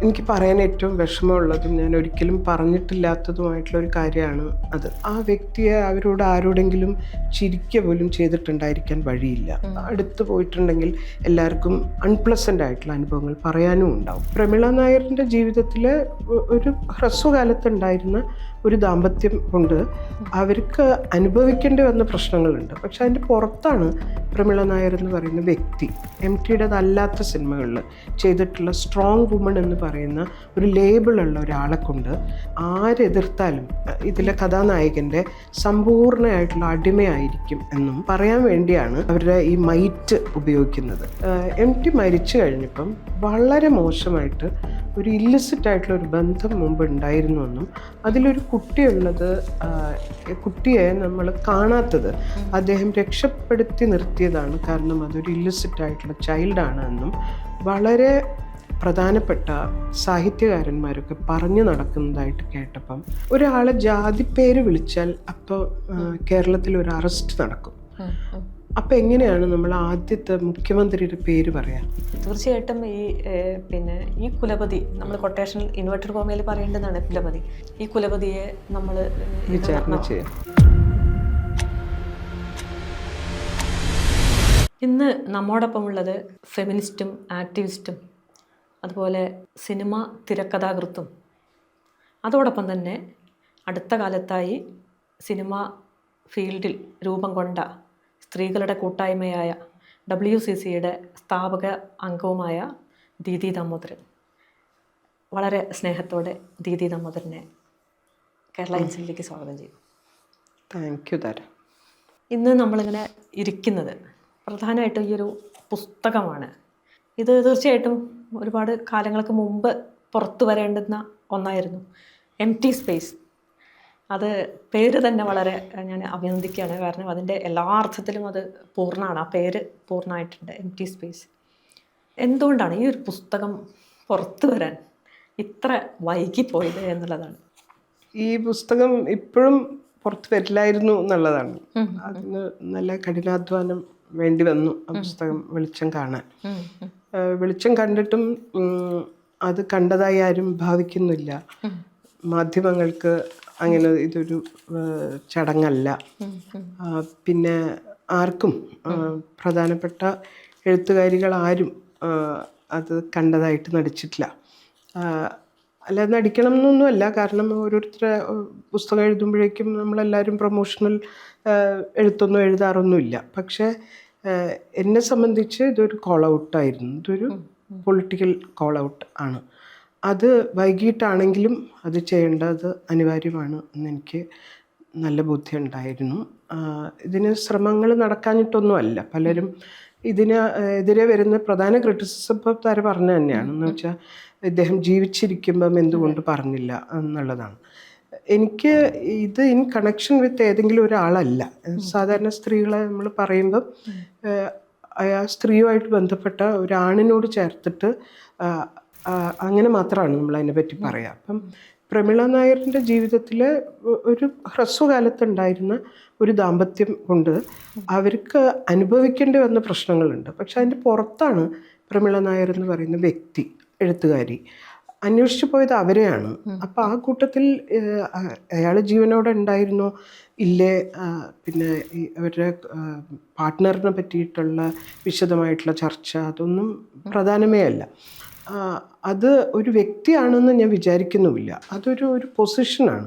എനിക്ക് പറയാൻ ഏറ്റവും വിഷമമുള്ളതും ഞാൻ ഒരിക്കലും പറഞ്ഞിട്ടില്ലാത്തതുമായിട്ടുള്ള ഒരു കാര്യമാണ് അത്. ആ വ്യക്തിയെ അവരോട് ആരോടെങ്കിലും ചിരിക്കുക പോലും ചെയ്തിട്ടുണ്ടായിരിക്കാൻ വഴിയില്ല. അടുത്ത് പോയിട്ടുണ്ടെങ്കിൽ എല്ലാവർക്കും അൺപ്ലസൻ്റ് ആയിട്ടുള്ള അനുഭവങ്ങൾ പറയാനും ഉണ്ടാവും. പ്രമീള നായരുടെ ജീവിതത്തിൽ ഒരു ഹ്രസ്വകാലത്തുണ്ടായിരുന്ന ഒരു ദാമ്പത്യം കൊണ്ട് അവർക്ക് അനുഭവിക്കേണ്ടി വന്ന പ്രശ്നങ്ങളുണ്ട്. പക്ഷെ അതിൻ്റെ പുറത്താണ് പ്രമീള നായർ എന്ന് പറയുന്ന വ്യക്തി MTയുടേതല്ലാത്ത സിനിമകളിൽ ചെയ്തിട്ടുള്ള സ്ട്രോങ് വുമൺ എന്ന് പറയുന്ന ഒരു ലേബിളുള്ള ഒരാളെ കൊണ്ട് ആരെതിർത്താലും ഇതിലെ കഥാനായകൻ്റെ സമ്പൂർണ്ണമായിട്ടുള്ള അടിമയായിരിക്കും എന്നും പറയാൻ വേണ്ടിയാണ് അവരുടെ ഈ മൈറ്റ് ഉപയോഗിക്കുന്നത്. MT മരിച്ചു കഴിഞ്ഞപ്പം വളരെ മോശമായിട്ട് ഒരു ഇല്ലിസിറ്റ് ആയിട്ടുള്ള ഒരു ബന്ധം മുമ്പ് ഉണ്ടായിരുന്നു എന്നും അതിലൊരു കുട്ടിയുള്ളത് കുട്ടിയെ നമ്മൾ കാണാത്തത് അദ്ദേഹം രക്ഷപ്പെടുത്തി നിർത്തിയതാണ്, കാരണം അതൊരു ഇല്ലിസിറ്റ് ആയിട്ടുള്ള ചൈൽഡാണ് എന്നും വളരെ പ്രധാനപ്പെട്ട സാഹിത്യകാരന്മാരൊക്കെ പറഞ്ഞു നടക്കുന്നതായിട്ട് കേട്ടപ്പം ഒരാളെ ജാതിപ്പേര് വിളിച്ചാൽ അപ്പോൾ കേരളത്തിൽ ഒരു അറസ്റ്റ് നടക്കും. അപ്പം എങ്ങനെയാണ് നമ്മൾ ആദ്യത്തെ മുഖ്യമന്ത്രിയുടെ പേര് പറയാം? തീർച്ചയായിട്ടും ഈ കുലപതി നമ്മൾ കൊട്ടേഷൻ ഇൻവെർട്ടർ കോമയിൽ പറയേണ്ടതാണ്. കുലപതി, ഈ കുലപതിയെ നമ്മൾ വിചാരണ ചെയ്യാം. ഇന്ന് നമ്മോടൊപ്പമുള്ളത് ഫെമിനിസ്റ്റും ആക്ടിവിസ്റ്റും അതുപോലെ സിനിമ തിരക്കഥാകൃത്തും അതോടൊപ്പം തന്നെ അടുത്ത കാലത്തായി സിനിമ ഫീൽഡിൽ രൂപം കൊണ്ട സ്ത്രീകളുടെ കൂട്ടായ്മയായ WCCയുടെ സ്ഥാപക അംഗവുമായ ദീദി ദാമോദരൻ. വളരെ സ്നേഹത്തോടെ ദീദി ദാമോദരനെ കേരള ഇൻസിലേക്ക് സ്വാഗതം ചെയ്യും. താങ്ക് യു താര. ഇന്ന് നമ്മളിങ്ങനെ ഇരിക്കുന്നത് പ്രധാനമായിട്ടും ഈ ഒരു പുസ്തകമാണ്. ഇത് തീർച്ചയായിട്ടും ഒരുപാട് കാലങ്ങൾക്ക് മുമ്പ് പുറത്തു വരേണ്ടുന്ന ഒന്നായിരുന്നു. Empty space. അത് പേര് തന്നെ വളരെ ഞാൻ അഭിനന്ദിക്കുകയാണ്. കാരണം അതിൻ്റെ എല്ലാ അർത്ഥത്തിലും അത് പൂർണ്ണമാണ്. ആ പേര് പൂർണ്ണമായിട്ടുണ്ട്, എംപ്റ്റി സ്പേസ്. എന്തുകൊണ്ടാണ് ഈ ഒരു പുസ്തകം പുറത്തു വരാൻ ഇത്ര വൈകിപ്പോയത് എന്നുള്ളതാണ്. ഈ പുസ്തകം ഇപ്പോഴും പുറത്തു വരില്ലായിരുന്നു എന്നുള്ളതാണ്. അതിന് നല്ല കഠിനാധ്വാനം വേണ്ടി വന്നു ആ പുസ്തകം വെളിച്ചം കാണാൻ. വെളിച്ചം കണ്ടിട്ടും അത് കണ്ടതായി ആരും ഭാവിക്കുന്നില്ല. മാധ്യമങ്ങൾക്ക് അങ്ങനെ ഇതൊരു ചടങ്ങല്ല. പിന്നെ ആർക്കും പ്രധാനപ്പെട്ട എഴുത്തുകാരികൾ ആരും അത് കണ്ടതായിട്ട് നടിച്ചിട്ടില്ല. അല്ലാതെ നടിക്കണം എന്നൊന്നുമല്ല, കാരണം ഓരോരുത്തരെ പുസ്തകം എഴുതുമ്പോഴേക്കും നമ്മളെല്ലാവരും പ്രൊമോഷണൽ എഴുത്തൊന്നും എഴുതാറൊന്നുമില്ല. പക്ഷേ എന്നെ സംബന്ധിച്ച് ഇതൊരു കോൾ ഔട്ടായിരുന്നു. ഇതൊരു പൊളിറ്റിക്കൽ കോൾ ഔട്ട് ആണ്. അത് വൈകിട്ടാണെങ്കിലും അത് ചെയ്യേണ്ടത് അനിവാര്യമാണ് എന്നെനിക്ക് നല്ല ബോധ്യമുണ്ടായിരുന്നു. ഇതിന് ശ്രമങ്ങൾ നടക്കാഞ്ഞിട്ടൊന്നുമല്ല. പലരും ഇതിന് എതിരെ വരുന്ന പ്രധാന ക്രിറ്റിസിസം ഇപ്പോൾ താര പറഞ്ഞു തന്നെയാണ്. എന്ന് വെച്ചാൽ ഇദ്ദേഹം ജീവിച്ചിരിക്കുമ്പം എന്തുകൊണ്ട് പറഞ്ഞില്ല എന്നുള്ളതാണ്. എനിക്ക് ഇത് ഇൻ കണക്ഷൻ വിത്ത് ഏതെങ്കിലും ഒരാളല്ല. സാധാരണ സ്ത്രീകളെ നമ്മൾ പറയുമ്പം ആ സ്ത്രീയുമായിട്ട് ബന്ധപ്പെട്ട ഒരാണിനോട് ചേർത്തിട്ട് അങ്ങനെ മാത്രമാണ് നമ്മൾ അതിനെപ്പറ്റി പറയുക. അപ്പം പ്രമീള നായരുടെ ജീവിതത്തിൽ ഒരു ഹ്രസ്വകാലത്തുണ്ടായിരുന്ന ഒരു ദാമ്പത്യം കൊണ്ട് അവർക്ക് അനുഭവിക്കേണ്ടി വന്ന പ്രശ്നങ്ങളുണ്ട്. പക്ഷെ അതിൻ്റെ പുറത്താണ് പ്രമീള നായർ എന്ന് പറയുന്ന വ്യക്തി, എഴുത്തുകാരി, അന്വേഷിച്ചു പോയത് അവരെയാണ്. അപ്പോൾ ആ കൂട്ടത്തിൽ അയാൾ ജീവനോടെ ഉണ്ടായിരുന്നോ ഇല്ലേ, പിന്നെ അവരുടെ പാർട്ട്ണറിനെ പറ്റിയിട്ടുള്ള വിശദമായിട്ടുള്ള ചർച്ച അതൊന്നും പ്രധാനമേ അല്ല. അത് ഒരു വ്യക്തിയാണെന്ന് ഞാൻ വിചാരിക്കുന്നുമില്ല. അതൊരു പൊസിഷനാണ്.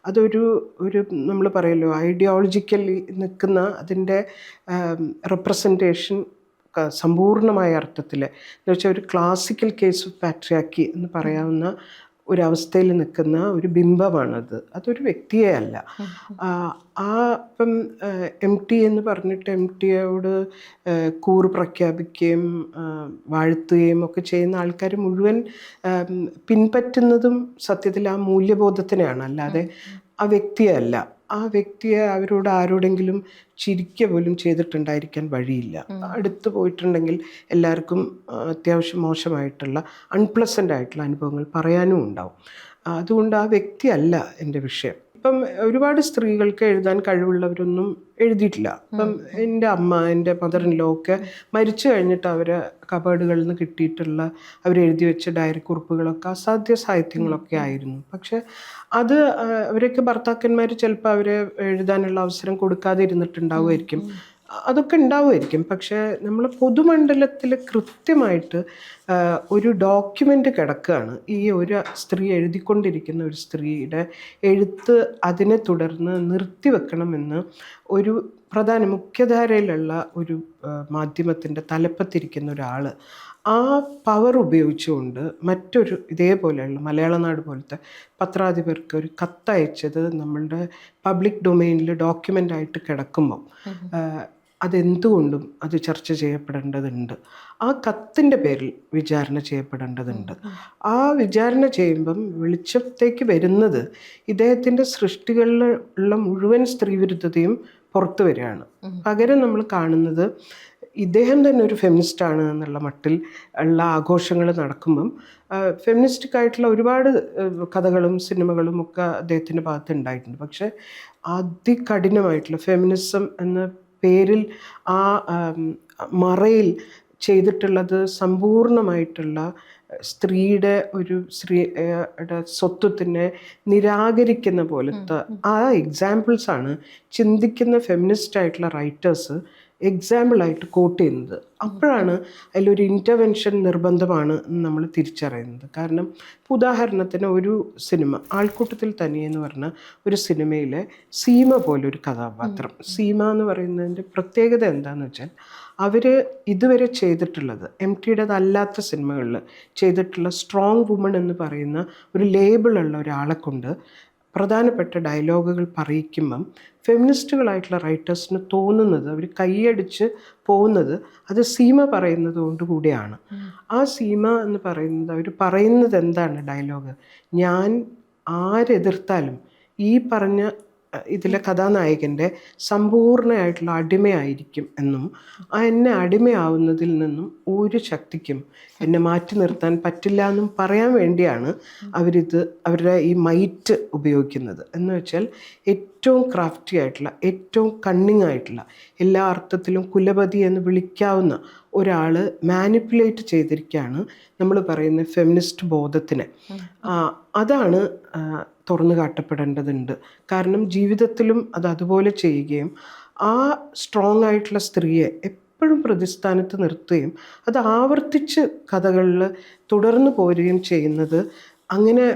അതൊരു നമ്മൾ പറയുമല്ലോ ഐഡിയോളജിക്കലി നിൽക്കുന്ന അതിൻ്റെ റെപ്രസെൻറ്റേഷൻ സമ്പൂർണമായ അർത്ഥത്തിൽ എന്ന് വെച്ചാൽ ഒരു ക്ലാസിക്കൽ കേസ് ഓഫ് പാട്രിയാർക്കി എന്ന് പറയാവുന്ന ഒരവസ്ഥയിൽ നിൽക്കുന്ന ഒരു ബിംബമാണത്. അതൊരു വ്യക്തിയെ അല്ല. ഇപ്പം MT എന്ന് പറഞ്ഞിട്ട് MTയോട് കൂറ് പ്രഖ്യാപിക്കുകയും വാഴ്ത്തുകയും ഒക്കെ ചെയ്യുന്ന ആൾക്കാർ മുഴുവൻ പിൻപറ്റുന്നതും സത്യത്തിൽ ആ മൂല്യബോധത്തിനെയാണ്, അല്ലാതെ ആ വ്യക്തിയെ അല്ല. ആ വ്യക്തിയെ അവരോട് ആരോടെങ്കിലും ചിരിക്കുക പോലും ചെയ്തിട്ടുണ്ടായിരിക്കാൻ വഴിയില്ല. അടുത്ത് പോയിട്ടുണ്ടെങ്കിൽ എല്ലാവർക്കും അത്യാവശ്യം മോശമായിട്ടുള്ള അൺപ്ലസൻ്റ് ആയിട്ടുള്ള അനുഭവങ്ങൾ പറയാനും ഉണ്ടാവും. അതുകൊണ്ട് ആ വ്യക്തിയല്ല എൻ്റെ വിഷയം. ഇപ്പം ഒരുപാട് സ്ത്രീകൾക്ക് എഴുതാൻ കഴിവുള്ളവരൊന്നും എഴുതിയിട്ടില്ല. ഇപ്പം എൻ്റെ അമ്മ, എൻ്റെ മദർ ഇൻ ലോ ഒക്കെ മരിച്ചു കഴിഞ്ഞിട്ട് അവരെ കബേർഡുകളിൽ നിന്ന് കിട്ടിയിട്ടുള്ള അവരെഴുതി വെച്ച ഡയറി കുറിപ്പുകളൊക്കെ അസാധ്യ സാഹിത്യങ്ങളൊക്കെ ആയിരുന്നു. പക്ഷെ അത് അവരൊക്കെ ഭർത്താക്കന്മാർ ചിലപ്പോൾ അവരെ എഴുതാനുള്ള അവസരം കൊടുക്കാതെ ഇരുന്നിട്ടുണ്ടാവുമായിരിക്കും. അതൊക്കെ ഉണ്ടാവുമായിരിക്കും. പക്ഷേ നമ്മൾ പൊതുമണ്ഡലത്തിൽ കൃത്യമായിട്ട് ഒരു ഡോക്യുമെൻ്റ് കിടക്കുകയാണ്. ഈ ഒരു സ്ത്രീ എഴുതിക്കൊണ്ടിരിക്കുന്ന ഒരു സ്ത്രീയുടെ എഴുത്ത് അതിനെ തുടർന്ന് നിർത്തിവെക്കണമെന്ന് ഒരു മുഖ്യധാരയിലുള്ള ഒരു മാധ്യമത്തിൻ്റെ തലപ്പത്തിരിക്കുന്ന ഒരാൾ ആ പവർ ഉപയോഗിച്ചുകൊണ്ട് മറ്റൊരു ഇതേപോലെയുള്ള മലയാളനാട് പോലത്തെ പത്രാധിപർക്ക് ഒരു കത്തയച്ചത് നമ്മളുടെ പബ്ലിക് ഡൊമൈനിൽ ഡോക്യുമെൻ്റായിട്ട് കിടക്കുമ്പം അതെന്തുകൊണ്ടും അത് ചർച്ച ചെയ്യപ്പെടേണ്ടതുണ്ട്. ആ കത്തിൻ്റെ പേരിൽ വിചാരണ ചെയ്യപ്പെടേണ്ടതുണ്ട്. ആ വിചാരണ ചെയ്യുമ്പം വെളിച്ചത്തേക്ക് വരുന്നത് ഇദ്ദേഹത്തിൻ്റെ സൃഷ്ടികളിലുള്ള മുഴുവൻ സ്ത്രീവിരുദ്ധതയും പുറത്തു വരികയാണ്. പകരം നമ്മൾ കാണുന്നത് ഇദ്ദേഹം തന്നെ ഒരു ഫെമിനിസ്റ്റാണ് എന്നുള്ള മട്ടിൽ ഉള്ള ആഘോഷങ്ങൾ നടക്കുമ്പം ഫെമിനിസ്റ്റിക് ആയിട്ടുള്ള ഒരുപാട് കഥകളും സിനിമകളും ഒക്കെ അദ്ദേഹത്തിൻ്റെ ഭാഗത്ത് ഉണ്ടായിട്ടുണ്ട്. പക്ഷേ അതികഠിനമായിട്ടുള്ള ഫെമിനിസം എന്ന പേരിൽ ആ മറയിൽ ചെയ്തിട്ടുള്ളത് സമ്പൂർണമായിട്ടുള്ള സ്ത്രീയുടെ സ്ത്രീയുടെ സ്വത്വത്തിനെ നിരാകരിക്കുന്ന പോലത്തെ ആ എക്സാമ്പിൾസാണ് ചിന്തിക്കുന്ന ഫെമിനിസ്റ്റ് ആയിട്ടുള്ള റൈറ്റേഴ്സ് എക്സാമ്പിളായിട്ട് കോട്ട് ചെയ്യുന്നത്. അപ്പോഴാണ് അതിലൊരു ഇൻ്റർവെൻഷൻ നിർബന്ധമാണ് നമ്മൾ തിരിച്ചറിയുന്നത്. കാരണം ഉദാഹരണത്തിന് ഒരു സിനിമ ആൾക്കൂട്ടത്തിൽ തനിയെ എന്ന് പറഞ്ഞ ഒരു സിനിമയിലെ സീമ പോലൊരു കഥാപാത്രം, സീമ എന്ന് പറയുന്നതിൻ്റെ പ്രത്യേകത എന്താണെന്ന് വെച്ചാൽ അവർ ഇതുവരെ ചെയ്തിട്ടുള്ളത് MTയുടേതല്ലാത്ത സിനിമകളിൽ ചെയ്തിട്ടുള്ള സ്ട്രോങ് വുമൺ എന്ന് പറയുന്ന ഒരു ലേബിളുള്ള ഒരാളെ കൊണ്ട് പ്രധാനപ്പെട്ട ഡയലോഗുകൾ പറയിക്കുമ്പം ഫെമിനിസ്റ്റുകളായിട്ടുള്ള റൈറ്റേഴ്സിന് തോന്നുന്നത് അവർ കൈയടിച്ച് പോകുന്നത് അത് സീമ പറയുന്നത് കൊണ്ട് കൂടിയാണ്. ആ സീമ എന്ന് പറയുന്നത് അവർ പറയുന്നത് എന്താണ് ഡയലോഗ്, ഞാൻ ആരെതിർത്താലും ഈ പറഞ്ഞ ഇതിലെ കഥാനായകൻ്റെ സമ്പൂർണ്ണമായിട്ടുള്ള അടിമയായിരിക്കും എന്നും എന്നെ അടിമയാവുന്നതിൽ നിന്നും ഒരു ശക്തിക്കും എന്നെ മാറ്റി നിർത്താൻ പറ്റില്ല എന്നും പറയാൻ വേണ്ടിയാണ് അവരുടെ ഈ മൈറ്റ് ഉപയോഗിക്കുന്നത്. എന്ന് വെച്ചാൽ ഏറ്റവും ക്രാഫ്റ്റി ആയിട്ടുള്ള ഏറ്റവും കണ്ണിങ് ആയിട്ടുള്ള എല്ലാ അർത്ഥത്തിലും കുലപതി എന്ന് വിളിക്കാവുന്ന ഒരാൾ മാനിപ്പുലേറ്റ് ചെയ്തിരിക്കുകയാണ് നമ്മൾ പറയുന്ന ഫെമിനിസ്റ്റ് ബോധത്തിനെ. അതാണ് തുറന്നു കാട്ടപ്പെടേണ്ടതുണ്ട്. കാരണം ജീവിതത്തിലും അത് അതുപോലെ ചെയ്യുകയും ആ സ്ട്രോങ് ആയിട്ടുള്ള സ്ത്രീയെ എപ്പോഴും പ്രതിസ്ഥാനത്ത് നിർത്തുകയും അത് ആവർത്തിച്ച് കഥകളിൽ തുടർന്നു പോരുകയും ചെയ്യുന്നത് അങ്ങനെ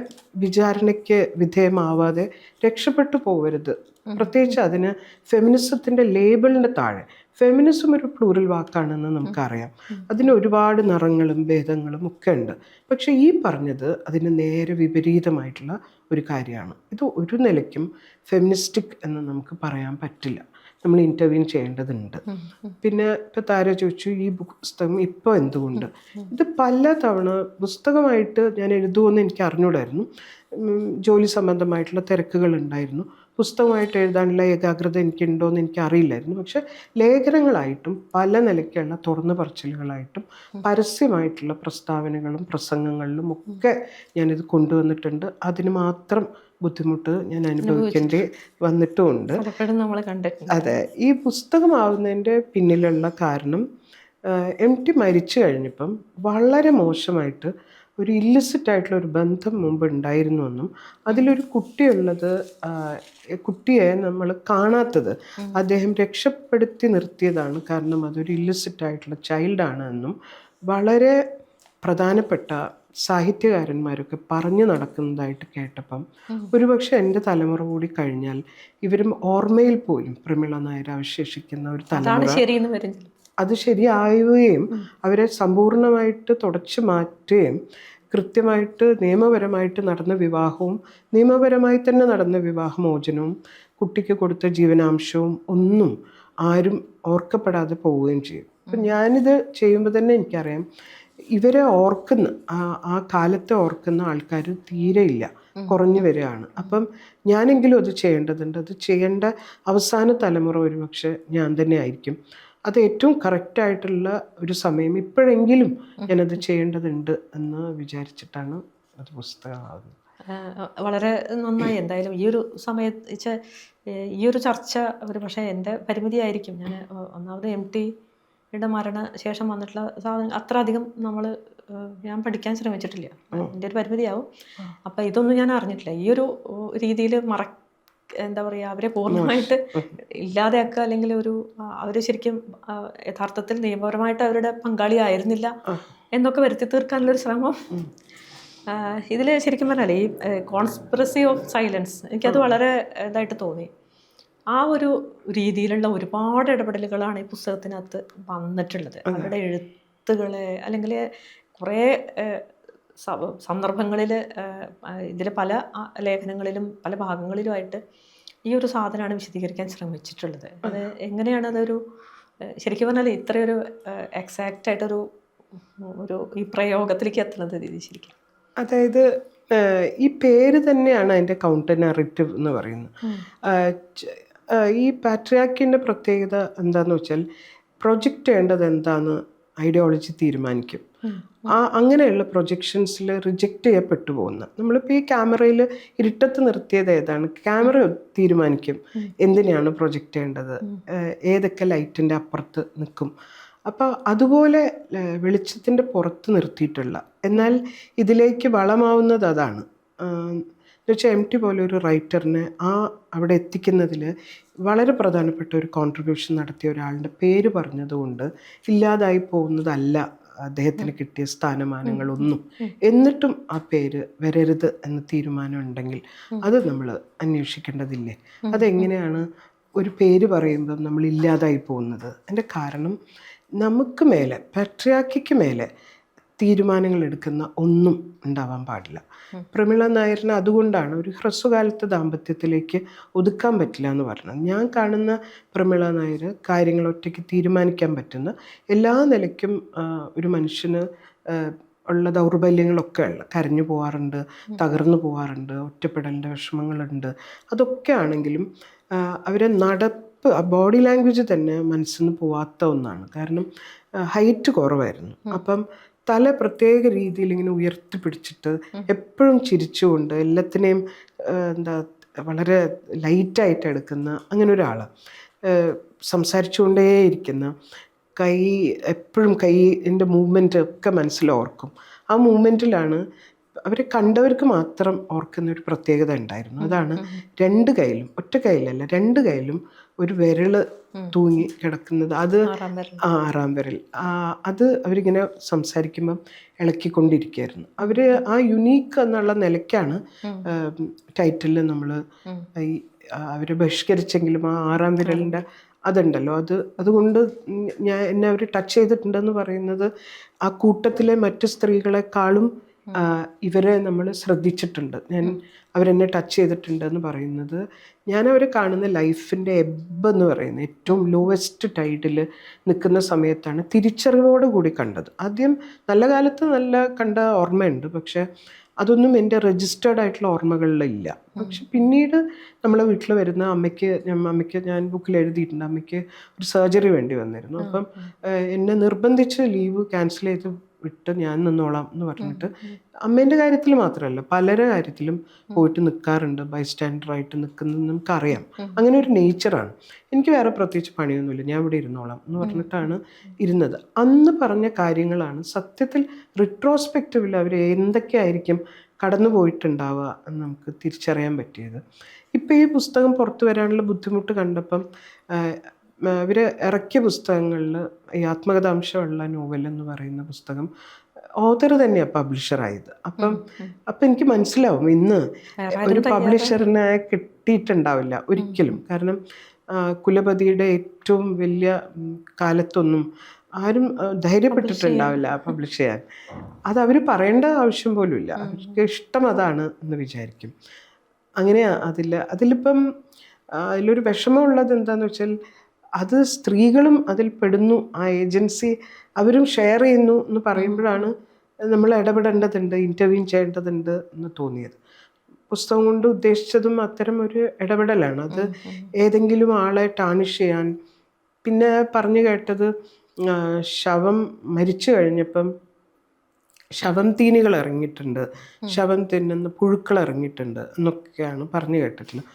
വിചാരണയ്ക്ക് വിധേയമാവാതെ രക്ഷപ്പെട്ടു പോകരുത്. പ്രത്യേകിച്ച് അതിന് ഫെമിനിസത്തിൻ്റെ ലേബിളിൻ്റെ താഴെ, ഫെമിനിസം ഒരു പ്ലൂറൽ വാക്കാണെന്ന് നമുക്കറിയാം, അതിന് ഒരുപാട് നിറങ്ങളും ഭേദങ്ങളും ഒക്കെ ഉണ്ട്. പക്ഷെ ഈ പറഞ്ഞത് അതിന് നേരെ വിപരീതമായിട്ടുള്ള ഒരു കാര്യമാണ്. ഇത് ഒരു നിലയ്ക്കും ഫെമിനിസ്റ്റിക് എന്ന് നമുക്ക് പറയാൻ പറ്റില്ല. നമ്മൾ ഇൻ്റർവ്യൂ ചെയ്യേണ്ടതുണ്ട്. പിന്നെ ഇപ്പം താര ചോദിച്ചു ഈ പുസ്തകം ഇപ്പോൾ എന്തുകൊണ്ട്, ഇത് പല തവണ പുസ്തകമായിട്ട് ഞാൻ എഴുതുമെന്ന് എനിക്ക് അറിഞ്ഞൂടായിരുന്നു. ജോലി സംബന്ധമായിട്ടുള്ള തിരക്കുകൾ ഉണ്ടായിരുന്നു. പുസ്തകമായിട്ട് എഴുതാനുള്ള ഏകാഗ്രത എനിക്കുണ്ടോയെന്ന് എനിക്കറിയില്ലായിരുന്നു. പക്ഷെ ലേഖനങ്ങളായിട്ടും പല നിലയ്ക്കുള്ള തുറന്നു പറച്ചിലുകളായിട്ടും പരസ്യമായിട്ടുള്ള പ്രസ്താവനകളും പ്രസംഗങ്ങളിലും ഒക്കെ ഞാനിത് കൊണ്ടുവന്നിട്ടുണ്ട്. അതിന് മാത്രം ബുദ്ധിമുട്ട് ഞാൻ അനുഭവിക്കേണ്ടി വന്നിട്ടുമുണ്ട്. അതെ, ഈ പുസ്തകമാവുന്നതിൻ്റെ പിന്നിലുള്ള കാരണം MT മരിച്ചു കഴിഞ്ഞപ്പം വളരെ മോശമായിട്ട് ഒരു ഇല്ലിസിറ്റ് ആയിട്ടുള്ള ഒരു ബന്ധം മുമ്പ് ഉണ്ടായിരുന്നുവെന്നും അതിലൊരു കുട്ടിയുള്ളത് കുട്ടിയെ നമ്മൾ കാണാത്തത് അദ്ദേഹം രക്ഷപ്പെടുത്തി നിർത്തിയതാണ്, കാരണം അതൊരു ഇല്ലിസിറ്റ് ആയിട്ടുള്ള ചൈൽഡാണ് എന്നും വളരെ പ്രധാനപ്പെട്ട സാഹിത്യകാരന്മാരൊക്കെ പറഞ്ഞു നടക്കുന്നതായിട്ട് കേട്ടപ്പം ഒരുപക്ഷെ എൻ്റെ തലമുറ കൂടി കഴിഞ്ഞാൽ ഇവരും ഓർമ്മയിൽ പോലും പ്രമീള നായർ അവശേഷിക്കുന്ന ഒരു തലമുറ അത് ശരിയാവുകയും അവരെ സമ്പൂർണ്ണമായിട്ട് തുടച്ചു മാറ്റുകയും കൃത്യമായിട്ട് നിയമപരമായിട്ട് നടന്ന വിവാഹവും നിയമപരമായി തന്നെ നടന്ന വിവാഹമോചനവും കുട്ടിക്ക് കൊടുത്ത ജീവനാംശവും ഒന്നും ആരും ഓർക്കപ്പെടാതെ പോവുകയും ചെയ്യും. അപ്പം ഞാനിത് ചെയ്യുമ്പോൾ തന്നെ എനിക്കറിയാം ഇവരെ ഓർക്കുന്ന ആ കാലത്തെ ഓർക്കുന്ന ആൾക്കാർ തീരെയില്ല, കുറഞ്ഞു വരികയാണ്. അപ്പം ഞാനെങ്കിലും അത് ചെയ്യേണ്ടതുണ്ട്. അത് ചെയ്യേണ്ട അവസാന തലമുറ ഒരുപക്ഷെ ഞാൻ തന്നെ ആയിരിക്കും. അത് ഏറ്റവും കറക്റ്റായിട്ടുള്ള ഒരു സമയം ഇപ്പോഴെങ്കിലും ഞാനത് ചെയ്യേണ്ടതുണ്ട് എന്ന് വിചാരിച്ചിട്ടാണ് അത് പുസ്തകമാകുന്നത്. വളരെ നന്നായി. എന്തായാലും ഈ ഒരു സമയത്ത് ഈ ഒരു ചർച്ച ഒരു പക്ഷേ എൻ്റെ പരിമിതിയായിരിക്കും. ഞാൻ ഒന്നാമത് MTയുടെ മരണശേഷം വന്നിട്ടുള്ള സാധനം അത്ര അധികം ഞാൻ പഠിക്കാൻ ശ്രമിച്ചിട്ടില്ല. എൻ്റെ ഒരു പരിമിതിയാവും. അപ്പം ഇതൊന്നും ഞാൻ അറിഞ്ഞിട്ടില്ല. ഈ ഒരു രീതിയിൽ എന്താ പറയുക, അവരെ പൂർണ്ണമായിട്ട് ഇല്ലാതെയാക്കുക, അല്ലെങ്കിൽ അവർ ശരിക്കും യഥാർത്ഥത്തിൽ നിയമപരമായിട്ട് അവരുടെ പങ്കാളിയായിരുന്നില്ല എന്നൊക്കെ വരുത്തി തീർക്കാനുള്ളൊരു ശ്രമം ഇതിൽ ശരിക്കും പറഞ്ഞാൽ ഈ കോൺസ്പിറസി ഓഫ് സൈലൻസ് എനിക്കത് വളരെ ഇതായിട്ട് തോന്നി. ആ ഒരു രീതിയിലുള്ള ഒരുപാട് ഇടപെടലുകളാണ് ഈ പുസ്തകത്തിനകത്ത് വന്നിട്ടുള്ളത്. അവരുടെ എഴുത്തുകളെ അല്ലെങ്കിൽ കുറേ സന്ദർഭങ്ങളിൽ ഇതിൽ പല ലേഖനങ്ങളിലും പല ഭാഗങ്ങളിലുമായിട്ട് ഈ ഒരു സാധനമാണ് വിശദീകരിക്കാൻ ശ്രമിച്ചിട്ടുള്ളത്. അത് എങ്ങനെയാണ് അതൊരു ശരിക്കും പറഞ്ഞാൽ ഇത്രയൊരു എക്സാക്റ്റ് ആയിട്ടൊരു ഈ പ്രയോഗത്തിലേക്ക് എത്തുന്നത് രീതി ശരിക്കും. അതായത് ഈ പേര് തന്നെയാണ് അതിൻ്റെ കൗണ്ടർ നറേറ്റീവ് എന്ന് പറയുന്നത്. ഈ പാട്രിയാർക്കിൻ്റെ പ്രത്യേകത എന്താണെന്ന് വെച്ചാൽ പ്രൊജക്റ്റ് ചെയ്യേണ്ടത് എന്താണെന്ന് ഐഡിയോളജി തീരുമാനിക്കും. അങ്ങനെയുള്ള പ്രൊജക്ഷൻസിൽ റിജക്റ്റ് ചെയ്യപ്പെട്ടു പോകുന്ന, നമ്മളിപ്പോൾ ഈ ക്യാമറയിൽ ഇരുട്ടത്ത് നിർത്തിയത് ഏതാണ്, ക്യാമറ തീരുമാനിക്കും എന്തിനാണ് പ്രൊജക്റ്റ് ചെയ്യേണ്ടത്, ഏതൊക്കെ ലൈറ്റിൻ്റെ അപ്പുറത്ത് നിൽക്കും. അപ്പോൾ അതുപോലെ വെളിച്ചത്തിൻ്റെ പുറത്ത് നിർത്തിയിട്ടുള്ള, എന്നാൽ ഇതിലേക്ക് വളമാവുന്നത് അതാണ്. എന്നുവെച്ചാൽ MT പോലെ ഒരു റൈറ്ററിനെ അവിടെ എത്തിക്കുന്നതിൽ വളരെ പ്രധാനപ്പെട്ട ഒരു കോൺട്രിബ്യൂഷൻ നടത്തിയ ഒരാളുടെ പേര് പറഞ്ഞതുകൊണ്ട് ഇല്ലാതായി പോകുന്നതല്ല അദ്ദേഹത്തിന് കിട്ടിയ സ്ഥാനമാനങ്ങളൊന്നും. എന്നിട്ടും ആ പേര് വരരുത് എന്ന തീരുമാനം ഉണ്ടെങ്കിൽ അത് നമ്മൾ അന്വേഷിക്കേണ്ടതില്ലേ? അതെങ്ങനെയാണ് ഒരു പേര് പറയുമ്പം നമ്മൾ ഇല്ലാതായി പോകുന്നത്? അതിൻ്റെ കാരണം നമുക്ക് മേലെ, പാട്രിയാർക്കിക്ക് മേലെ തീരുമാനങ്ങൾ എടുക്കുന്ന ഒന്നും ഉണ്ടാവാൻ പാടില്ല. പ്രമീള നായരിന് അതുകൊണ്ടാണ് ഒരു ഹ്രസ്വകാലത്തെ ദാമ്പത്യത്തിലേക്ക് ഒതുക്കാൻ പറ്റില്ല എന്ന് പറഞ്ഞത്. ഞാൻ കാണുന്ന പ്രമീള നായർ കാര്യങ്ങൾ ഒറ്റയ്ക്ക് തീരുമാനിക്കാൻ പറ്റുന്ന, എല്ലാ നിലയ്ക്കും ഒരു മനുഷ്യന് ഉള്ള ദൗർബല്യങ്ങളൊക്കെ ഉള്ള, കരഞ്ഞു പോകാറുണ്ട്, തകർന്നു പോകാറുണ്ട്, ഒറ്റപ്പെടലിൻ്റെ വിഷമങ്ങളുണ്ട്. അതൊക്കെ ആണെങ്കിലും അവരെ ബോഡി ലാംഗ്വേജ് തന്നെ മനസ്സിൽ നിന്ന് പോവാത്ത ഒന്നാണ്. കാരണം ഹൈറ്റ് കുറവായിരുന്നു. അപ്പം തല പ്രത്യേക രീതിയിൽ ഇങ്ങനെ ഉയർത്തിപ്പിടിച്ചിട്ട് എപ്പോഴും ചിരിച്ചുകൊണ്ട് എല്ലാത്തിനെയും വളരെ ലൈറ്റായിട്ട് എടുക്കുന്ന അങ്ങനെ ഒരാൾ, സംസാരിച്ചുകൊണ്ടേയിരിക്കുന്ന, എപ്പോഴും കൈൻ്റെ മൂവ്മെൻറ്റ് ഒക്കെ മനസ്സിലോർക്കും. ആ മൂവ്മെൻറ്റിലാണ് അവരെ കണ്ടവർക്ക് മാത്രം ഓർക്കുന്ന ഒരു പ്രത്യേകത ഉണ്ടായിരുന്നു. അതാണ് രണ്ട് കൈയിലും, ഒറ്റ കൈയിലല്ല, രണ്ട് കൈയിലും ഒരു വിരൽ തൂങ്ങി കിടക്കുന്നത്. അത് ആറാം വിരൽ. അത് അവരിങ്ങനെ സംസാരിക്കുമ്പം ഇളക്കിക്കൊണ്ടിരിക്കുകയായിരുന്നു. അവർ ആ യുണീക്ക് എന്നുള്ള നിലയ്ക്കാണ് ടൈറ്റിലിൽ നമ്മൾ അവരെ ബഹിഷ്കരിച്ചെങ്കിലും ആ ആറാം വിരലിൻ്റെ അതുണ്ടല്ലോ, അതുകൊണ്ട് എന്നെ അവർ ടച്ച് ചെയ്തിട്ടുണ്ടെന്ന് പറയുന്നത് ആ കൂട്ടത്തിലെ മറ്റു സ്ത്രീകളെക്കാളും ഇവരെ നമ്മൾ ശ്രദ്ധിച്ചിട്ടുണ്ട്. അവരെന്നെ ടച്ച് ചെയ്തിട്ടുണ്ടെന്ന് പറയുന്നത്, ഞാൻ അവരെ കാണുന്ന ലൈഫിൻ്റെ എബ്ബ് എന്ന് പറയുന്നത് ഏറ്റവും ലോവസ്റ്റ് ടൈഡിൽ നിൽക്കുന്ന സമയത്താണ് തിരിച്ചറിവോട് കൂടി കണ്ടത്. ആദ്യം നല്ല കാലത്ത് നല്ല കണ്ട ഓർമ്മയുണ്ട്, പക്ഷെ അതൊന്നും എൻ്റെ രജിസ്റ്റേർഡ് ആയിട്ടുള്ള ഓർമ്മകളിലില്ല. പക്ഷെ പിന്നീട് നമ്മളെ വീട്ടിൽ വരുന്ന അമ്മയ്ക്ക് ഞാൻ ബുക്കിൽ എഴുതിയിട്ടുണ്ട്, അമ്മയ്ക്ക് ഒരു സർജറി വേണ്ടി വന്നിരുന്നു. അപ്പം എന്നെ നിർബന്ധിച്ച് ലീവ് ക്യാൻസൽ ചെയ്ത് വിട്ട് ഞാൻ നിന്നോളാം എന്ന് പറഞ്ഞിട്ട്, അമ്മേൻ്റെ കാര്യത്തിൽ മാത്രമല്ല പലരുടെ കാര്യത്തിലും പോയിട്ട് നിൽക്കാറുണ്ട്, ബൈസ്റ്റാൻഡറായിട്ട് നിൽക്കുന്നത് നമുക്കറിയാം. അങ്ങനെ ഒരു നേച്ചറാണ്. എനിക്ക് വേറെ പ്രത്യേകിച്ച് പണിയൊന്നുമില്ല, ഞാൻ ഇവിടെ ഇരുന്നോളാം എന്ന് പറഞ്ഞിട്ടാണ് ഇരുന്നത്. അന്ന് പറഞ്ഞ കാര്യങ്ങളാണ് സത്യത്തിൽ റിട്രോസ്പെക്റ്റീവിൽ അവർ എന്തൊക്കെയായിരിക്കും കടന്നു പോയിട്ടുണ്ടാവുക എന്ന് നമുക്ക് തിരിച്ചറിയാൻ പറ്റിയത്. ഇപ്പോൾ ഈ പുസ്തകം പുറത്തു വരാനുള്ള ബുദ്ധിമുട്ട് കണ്ടപ്പം ഇവർ ഇറക്കിയ പുസ്തകങ്ങളിൽ ഈ ആത്മകഥാംശമുള്ള നോവൽ എന്ന് പറയുന്ന പുസ്തകം ഓതർ തന്നെയാണ് പബ്ലിഷറായത്. അപ്പം എനിക്ക് മനസ്സിലാവും ഇന്ന് ഒരു പബ്ലിഷറിനെ കിട്ടിയിട്ടുണ്ടാവില്ല ഒരിക്കലും. കാരണം കുലപതിയുടെ ഏറ്റവും വലിയ കാലത്തൊന്നും ആരും ധൈര്യപ്പെട്ടിട്ടുണ്ടാവില്ല പബ്ലിഷ് ചെയ്യാൻ. അത് അവർ പറയേണ്ട ആവശ്യം പോലും ഇല്ല, അവർക്ക് ഇഷ്ടം അതാണ് എന്ന് വിചാരിക്കും. അങ്ങനെയാണ് അതിലിപ്പം അതിലൊരു വിഷമമുള്ളത് എന്താണെന്ന് വെച്ചാൽ, അത് സ്ത്രീകളും അതിൽ പെടുന്നു, ആ ഏജൻസി അവരും ഷെയർ ചെയ്യുന്നു എന്ന് പറയുമ്പോഴാണ് നമ്മൾ ഇടപെടേണ്ടതുണ്ട്, ഇൻ്റർവ്യൂ ചെയ്യേണ്ടതുണ്ട് എന്ന് തോന്നിയത്. പുസ്തകം കൊണ്ട് ഉദ്ദേശിച്ചതും അത്തരം ഒരു ഇടപെടലാണ്. അത് ഏതെങ്കിലും ആളെ ടാണിഷ് ചെയ്യാൻ. പിന്നെ പറഞ്ഞു കേട്ടത് ശവം മരിച്ചു കഴിഞ്ഞപ്പം ശവം തീനികൾ ഇറങ്ങിയിട്ടുണ്ട്, ശവം തിന്നുന്ന പുഴുക്കൾ ഇറങ്ങിയിട്ടുണ്ട് എന്നൊക്കെയാണ് പറഞ്ഞു കേട്ടിട്ടുള്ളത്.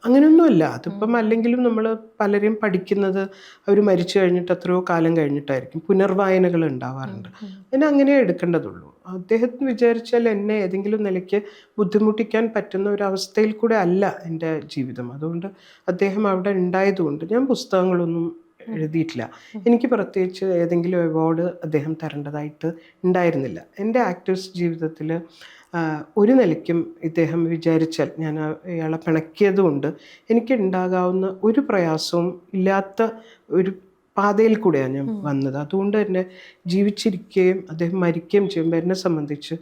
അങ്ങനെയൊന്നുമല്ല. അതിപ്പം അല്ലെങ്കിലും നമ്മൾ പലരെയും പഠിക്കുന്നത് അവർ മരിച്ചു കഴിഞ്ഞിട്ട് എത്രയോ കാലം കഴിഞ്ഞിട്ടായിരിക്കും. പുനർവായനകൾ ഉണ്ടാവാറുണ്ട്. അതിനെ അങ്ങനെ എടുക്കേണ്ടതുള്ളൂ. അദ്ദേഹത്തിന് വിചാരിച്ചാൽ എന്നെ ഏതെങ്കിലും നിലയ്ക്ക് ബുദ്ധിമുട്ടിക്കാൻ പറ്റുന്ന ഒരു അവസ്ഥയിൽ കൂടെ അല്ല എൻ്റെ ജീവിതം. അതുകൊണ്ട് അദ്ദേഹം അവിടെ ഉണ്ടായതുകൊണ്ട് ഞാൻ പുസ്തകങ്ങളൊന്നും എഴുതിയിട്ടില്ല. എനിക്ക് പ്രത്യേകിച്ച് ഏതെങ്കിലും അവാർഡ് അദ്ദേഹം തരേണ്ടതായിട്ട് ഉണ്ടായിരുന്നില്ല. എൻ്റെ ആക്ടേഴ്സ് ജീവിതത്തിൽ ഒരു നിലയ്ക്കും ഇദ്ദേഹം വിചാരിച്ചാൽ ഞാൻ ഇയാളെ പിണക്കിയതുകൊണ്ട് എനിക്ക് ഉണ്ടാകാവുന്ന ഒരു പ്രയാസവും ഇല്ലാത്ത ഒരു പാതയിൽ കൂടെയാണ് ഞാൻ വന്നത്. അതുകൊണ്ട് തന്നെ ജീവിച്ചിരിക്കുകയും അദ്ദേഹം മരിക്കുകയും ചെയ്യുമ്പോൾ എന്നെ സംബന്ധിച്ച്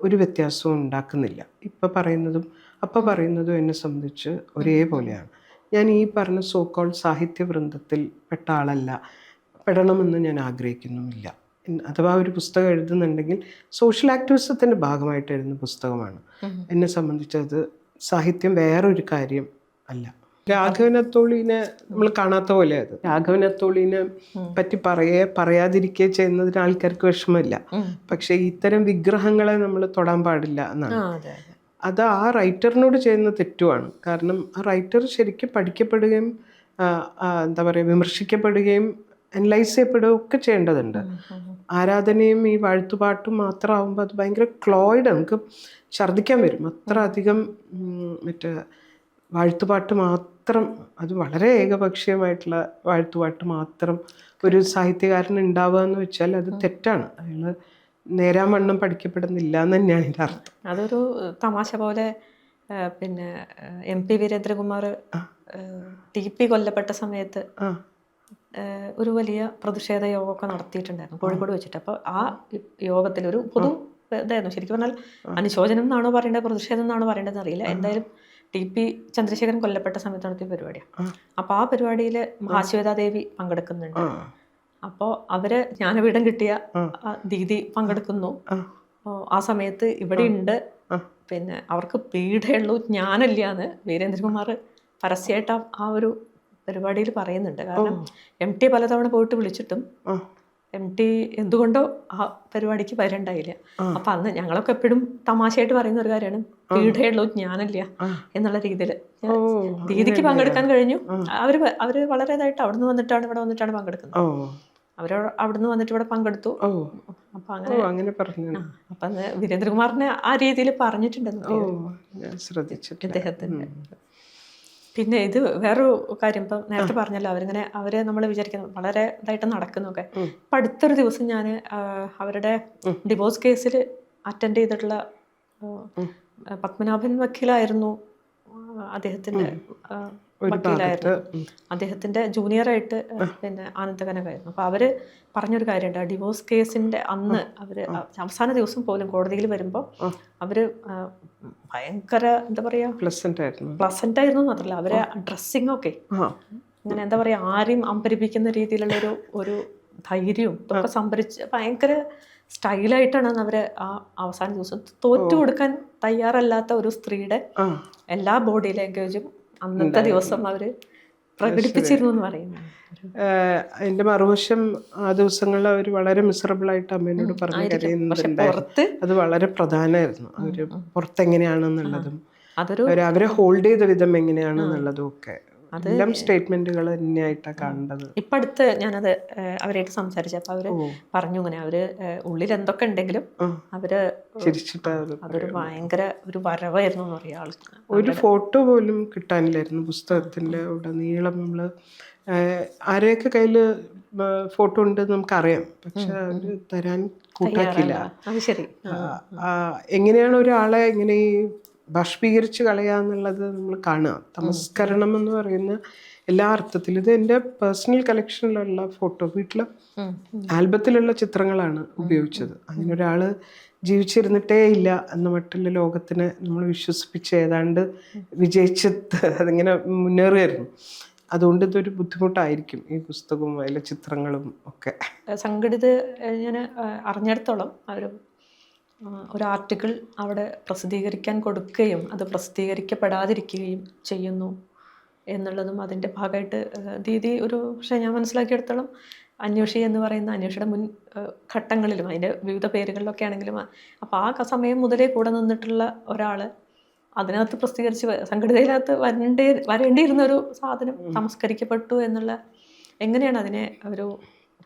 ഒരു വ്യത്യാസവും ഉണ്ടാക്കുന്നില്ല. ഇപ്പം പറയുന്നതും അപ്പം പറയുന്നതും എന്നെ സംബന്ധിച്ച് ഒരേപോലെയാണ്. ഞാൻ ഈ പറഞ്ഞ സോക്കോൾ സാഹിത്യ വൃന്ദത്തിൽ പെട്ട ആളല്ല, പെടണമെന്ന് ഞാൻ ആഗ്രഹിക്കുന്നുമില്ല. അഥവാ ഒരു പുസ്തകം എഴുതുന്നുണ്ടെങ്കിൽ സോഷ്യൽ ആക്ടിവിസത്തിൻ്റെ ഭാഗമായിട്ട് എഴുതുന്ന പുസ്തകമാണ്. എന്നെ സംബന്ധിച്ചത് സാഹിത്യം വേറൊരു കാര്യം അല്ല. രാഘവൻ അത്തോളിനെ നമ്മൾ കാണാത്ത പോലെ അത്. രാഘവൻ അത്തോളിനെ പറ്റി പറയാതിരിക്കുക ചെയ്യുന്നതിന് ആൾക്കാർക്ക് വിഷമമില്ല. പക്ഷെ ഇത്തരം വിഗ്രഹങ്ങളെ നമ്മൾ തൊടാൻ പാടില്ല എന്നാണ്. അത് ആ റൈറ്ററിനോട് ചെയ്യുന്ന തെറ്റുമാണ്. കാരണം ആ റൈറ്റർ ശരിക്കും പഠിക്കപ്പെടുകയും എന്താ പറയുക, വിമർശിക്കപ്പെടുകയും അനലൈസ് ചെയ്യപ്പെടുകയും ഒക്കെ ചെയ്യേണ്ടതുണ്ട്. ആരാധനയും ഈ വാഴ്ത്തുപാട്ടും മാത്രമാകുമ്പോൾ അത് ഭയങ്കര ക്ലോയിഡ്, നമുക്ക് ഛർദ്ദിക്കാൻ വരും. അത്ര അധികം മറ്റേ വാഴ്ത്തുപാട്ട് മാത്രം, അത് വളരെ ഏകപക്ഷീയമായിട്ടുള്ള വാഴ്ത്തുപാട്ട് മാത്രം ഒരു സാഹിത്യകാരന് ഉണ്ടാവുക എന്ന് വെച്ചാൽ അത് തെറ്റാണ്. അയാൾ നേരാവണ്ണം പഠിക്കപ്പെടുന്നില്ല എന്ന് തന്നെയാണ് എൻ്റെ അർത്ഥം. അതൊരു തമാശ പോലെ പിന്നെ MP വീരേന്ദ്രകുമാർ TP കൊല്ലപ്പെട്ട സമയത്ത് ഒരു വലിയ പ്രതിഷേധ യോഗമൊക്കെ നടത്തിയിട്ടുണ്ടായിരുന്നു കോഴിക്കോട് വെച്ചിട്ട്. അപ്പോൾ ആ യോഗത്തിൽ ഒരു പൊതു ഇതായിരുന്നു. ശരിക്കും പറഞ്ഞാൽ അനുശോചനം എന്നാണോ പറയേണ്ടത്, പ്രതിഷേധം എന്നാണോ പറയേണ്ടതെന്ന് അറിയില്ല. എന്തായാലും TP ചന്ദ്രശേഖരൻ കൊല്ലപ്പെട്ട സമയത്ത് നടത്തിയ പരിപാടിയാണ്. അപ്പോൾ ആ പരിപാടിയിൽ മഹാശ്വേതാദേവി പങ്കെടുക്കുന്നുണ്ട്. അപ്പോൾ അവര് ജ്ഞാനപീഠം കിട്ടിയ ദീദി പങ്കെടുക്കുന്നു. ആ സമയത്ത് ഇവിടെ ഉണ്ട്, പിന്നെ അവർക്ക് പീഡയുള്ളൂ, ജ്ഞാനമില്ലാന്ന് വീരേന്ദ്രകുമാർ പരസ്യമായിട്ട് ആ ഒരു പരിപാടിയിൽ പറയുന്നുണ്ട്. കാരണം MT പലതവണ പോയിട്ട് വിളിച്ചിട്ടും MT എന്തുകൊണ്ടോ ആ പരിപാടിക്ക് വരണ്ടായില്ല. അപ്പൊ അന്ന് ഞങ്ങളൊക്കെ എപ്പോഴും തമാശയായിട്ട് പറയുന്ന ഒരു കാര്യമാണ്, പീഡയുള്ളൂ ജ്ഞാനമില്ല എന്നുള്ള രീതിയിൽ. ദീദിക്ക് പങ്കെടുക്കാൻ കഴിഞ്ഞു. അവര് വളരെ ഇതായിട്ട് അവിടുന്ന് വന്നിട്ടാണ് ഇവിടെ വന്നിട്ടാണ് പങ്കെടുക്കുന്നത്. അവര് അവിടുന്ന് വന്നിട്ട് ഇവിടെ പങ്കെടുത്തു. അപ്പൊ അങ്ങനെ അപ്പൊ വീരേന്ദ്രകുമാറിനെ ആ രീതിയിൽ പറഞ്ഞിട്ടുണ്ടെന്ന് ശ്രദ്ധിച്ചിട്ട് ഇദ്ദേഹത്തിന്റെ. പിന്നെ ഇത് വേറൊരു കാര്യം, ഇപ്പം നേരത്തെ പറഞ്ഞല്ലോ, അവരെ നമ്മൾ വിചാരിക്കുന്നത് വളരെ ഇതായിട്ട് നടക്കുന്നൊക്കെ. ഇപ്പം അടുത്തൊരു ദിവസം ഞാൻ അവരുടെ ഡിവോഴ്സ് കേസിൽ അറ്റൻഡ് ചെയ്തിട്ടുള്ള പത്മനാഭൻ വക്കീലായിരുന്നു അദ്ദേഹത്തിൻ്റെ വക്കീലായിരുന്നു. അദ്ദേഹത്തിൻ്റെ ജൂനിയറായിട്ട് പിന്നെ ആനന്ദകനകായിരുന്നു. അപ്പോൾ അവർ പറഞ്ഞൊരു കാര്യമുണ്ട്, ഡിവോഴ്സ് കേസിൻ്റെ അന്ന് അവർ അവസാന ദിവസം പോലും കോടതിയിൽ വരുമ്പോൾ അവർ ഭയങ്കര എന്താ പറയുക പ്ലസന്റ് ആയിരുന്നു മാത്രമല്ല, അവരെ ഡ്രസ്സിങ്ങൊക്കെ ഇങ്ങനെ എന്താ പറയുക, ആരെയും അമ്പരിപ്പിക്കുന്ന രീതിയിലുള്ള ഒരു ധൈര്യവും ഇതൊക്കെ സംഭരിച്ച് ഭയങ്കര സ്റ്റൈലായിട്ടാണ് അവര് ആ അവസാന ദിവസം തോറ്റു കൊടുക്കാൻ തയ്യാറല്ലാത്ത ഒരു സ്ത്രീയുടെ എല്ലാ ബോഡി ലാംഗ്വേജും അന്നത്തെ ദിവസം അവര് പ്രകടിപ്പിച്ചിരുന്നു എന്ന് പറയുന്നു. അതിന്റെ മറുവശം ആ ദിവസങ്ങളിൽ അവർ വളരെ മിസറബിളായിട്ട് അമ്മേനോട് പറഞ്ഞു കരയുന്നുണ്ടായിരുന്നു. അത് വളരെ പ്രധാനമായിരുന്നു. അവര് പുറത്തെങ്ങനെയാണെന്നുള്ളതും അവരെ ഹോൾഡ് ചെയ്ത വിധം എങ്ങനെയാണെന്നുള്ളതും ഒക്കെ എല്ലാം സ്റ്റേറ്റ്മെന്റുകൾ തന്നെയായിട്ടാണ് കാണേണ്ടത്. ഇപ്പം അടുത്ത് ഞാനത് അവരായിട്ട് സംസാരിച്ചപ്പോൾ അവര് പറഞ്ഞു, ഇങ്ങനെ അവര് ഉള്ളിൽ എന്തൊക്കെ ഉണ്ടെങ്കിലും അവര് അതൊരു ഭയങ്കര ഒരു വരവായിരുന്നു എന്ന് പറയാം. ആൾക്ക് ഒരു ഫോട്ടോ പോലും കിട്ടാനില്ലായിരുന്നു പുസ്തകത്തിന്റെ ഉടനീളം. നമ്മള് ആരെയൊക്കെ കയ്യില് ഫോട്ടോ ഉണ്ട് നമുക്കറിയാം, പക്ഷെ അവര് തരാൻ കൂട്ടാക്കില്ല. എങ്ങനെയാണ് ഒരാളെ ഇങ്ങനെ ബാഷ്പീകരിച്ച് കളയാന്നുള്ളത് നമ്മൾ കാണുക. തമസ്കരണം എന്ന് പറയുന്ന എല്ലാ അർത്ഥത്തിലും, ഇത് എൻ്റെ പേഴ്സണൽ കളക്ഷനിലുള്ള ഫോട്ടോ, വീട്ടിലെ ആൽബത്തിലുള്ള ചിത്രങ്ങളാണ് ഉപയോഗിച്ചത്. അങ്ങനെ ഒരാൾ ജീവിച്ചിരുന്നിട്ടേ ഇല്ല എന്ന മറ്റുള്ള ലോകത്തിനെ നമ്മൾ വിശ്വസിപ്പിച്ച് ഏതാണ്ട് വിജയിച്ചത് അതിങ്ങനെ മുന്നേറുമായിരുന്നു. അതുകൊണ്ട് ഇതൊരു ബുദ്ധിമുട്ടായിരിക്കും ഈ പുസ്തകവും അതിലെ ചിത്രങ്ങളും ഒക്കെ. സംഘടിത ഞാൻ അറിഞ്ഞിടത്തോളം ഒരു ആർട്ടിക്കിൾ അവിടെ പ്രസിദ്ധീകരിക്കാൻ കൊടുക്കുകയും അത് പ്രസിദ്ധീകരിക്കപ്പെടാതിരിക്കുകയും ചെയ്യുന്നു എന്നുള്ളതും അതിൻ്റെ ഭാഗമായിട്ട് ദീദി പക്ഷേ ഞാൻ മനസ്സിലാക്കിയെടുത്തോളം അന്വേഷി എന്ന് പറയുന്ന അന്വേഷിയുടെ മുൻ ഘട്ടങ്ങളിലും അതിൻ്റെ വിവിധ പേരുകളിലൊക്കെ ആണെങ്കിലും അപ്പോൾ ആ സമയം മുതലേ കൂടെ നിന്നിട്ടുള്ള ഒരാൾ അതിനകത്ത് പ്രസിദ്ധീകരിച്ച് സംഘടിതയിനകത്ത് വരേണ്ടിയിരുന്ന ഒരു സാധനം സംസ്കരിക്കപ്പെട്ടു എന്നുള്ള എങ്ങനെയാണ് അതിനെ ഒരു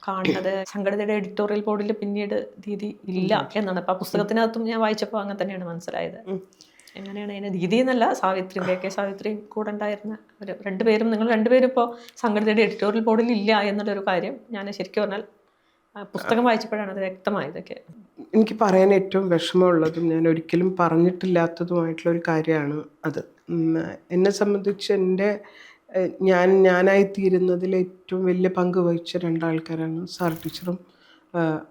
കാണുന്നത്? സംഘടിതയുടെ എഡിറ്റോറിയൽ ബോർഡിൽ പിന്നീട് ദീദി ഇല്ല എന്നാണ് ഇപ്പം പുസ്തകത്തിനകത്തും ഞാൻ വായിച്ചപ്പോൾ അങ്ങനെ തന്നെയാണ് മനസ്സിലായത്. എങ്ങനെയാണ് അതിനെ ദീദി എന്നല്ല സാവിത്രിയും കെ സാവിത്രിയും കൂടെ ഉണ്ടായിരുന്ന ഒരു രണ്ടുപേരും നിങ്ങൾ രണ്ടുപേരും ഇപ്പോൾ സംഘടിതയുടെ എഡിറ്റോറിയൽ ബോർഡിൽ ഇല്ല എന്നുള്ളൊരു കാര്യം ഞാൻ ശരിക്കും പറഞ്ഞാൽ പുസ്തകം വായിച്ചപ്പോഴാണ് അത് വ്യക്തമായതൊക്കെ. എനിക്ക് പറയാൻ ഏറ്റവും വിഷമമുള്ളതും ഞാൻ ഒരിക്കലും പറഞ്ഞിട്ടില്ലാത്തതുമായിട്ടുള്ള ഒരു കാര്യമാണ് അത്. എന്നെ സംബന്ധിച്ച് ഞാനായിത്തീരുന്നതിൽ ഏറ്റവും വലിയ പങ്ക് വഹിച്ച രണ്ടാൾക്കാരാണ് സാർ ടീച്ചറും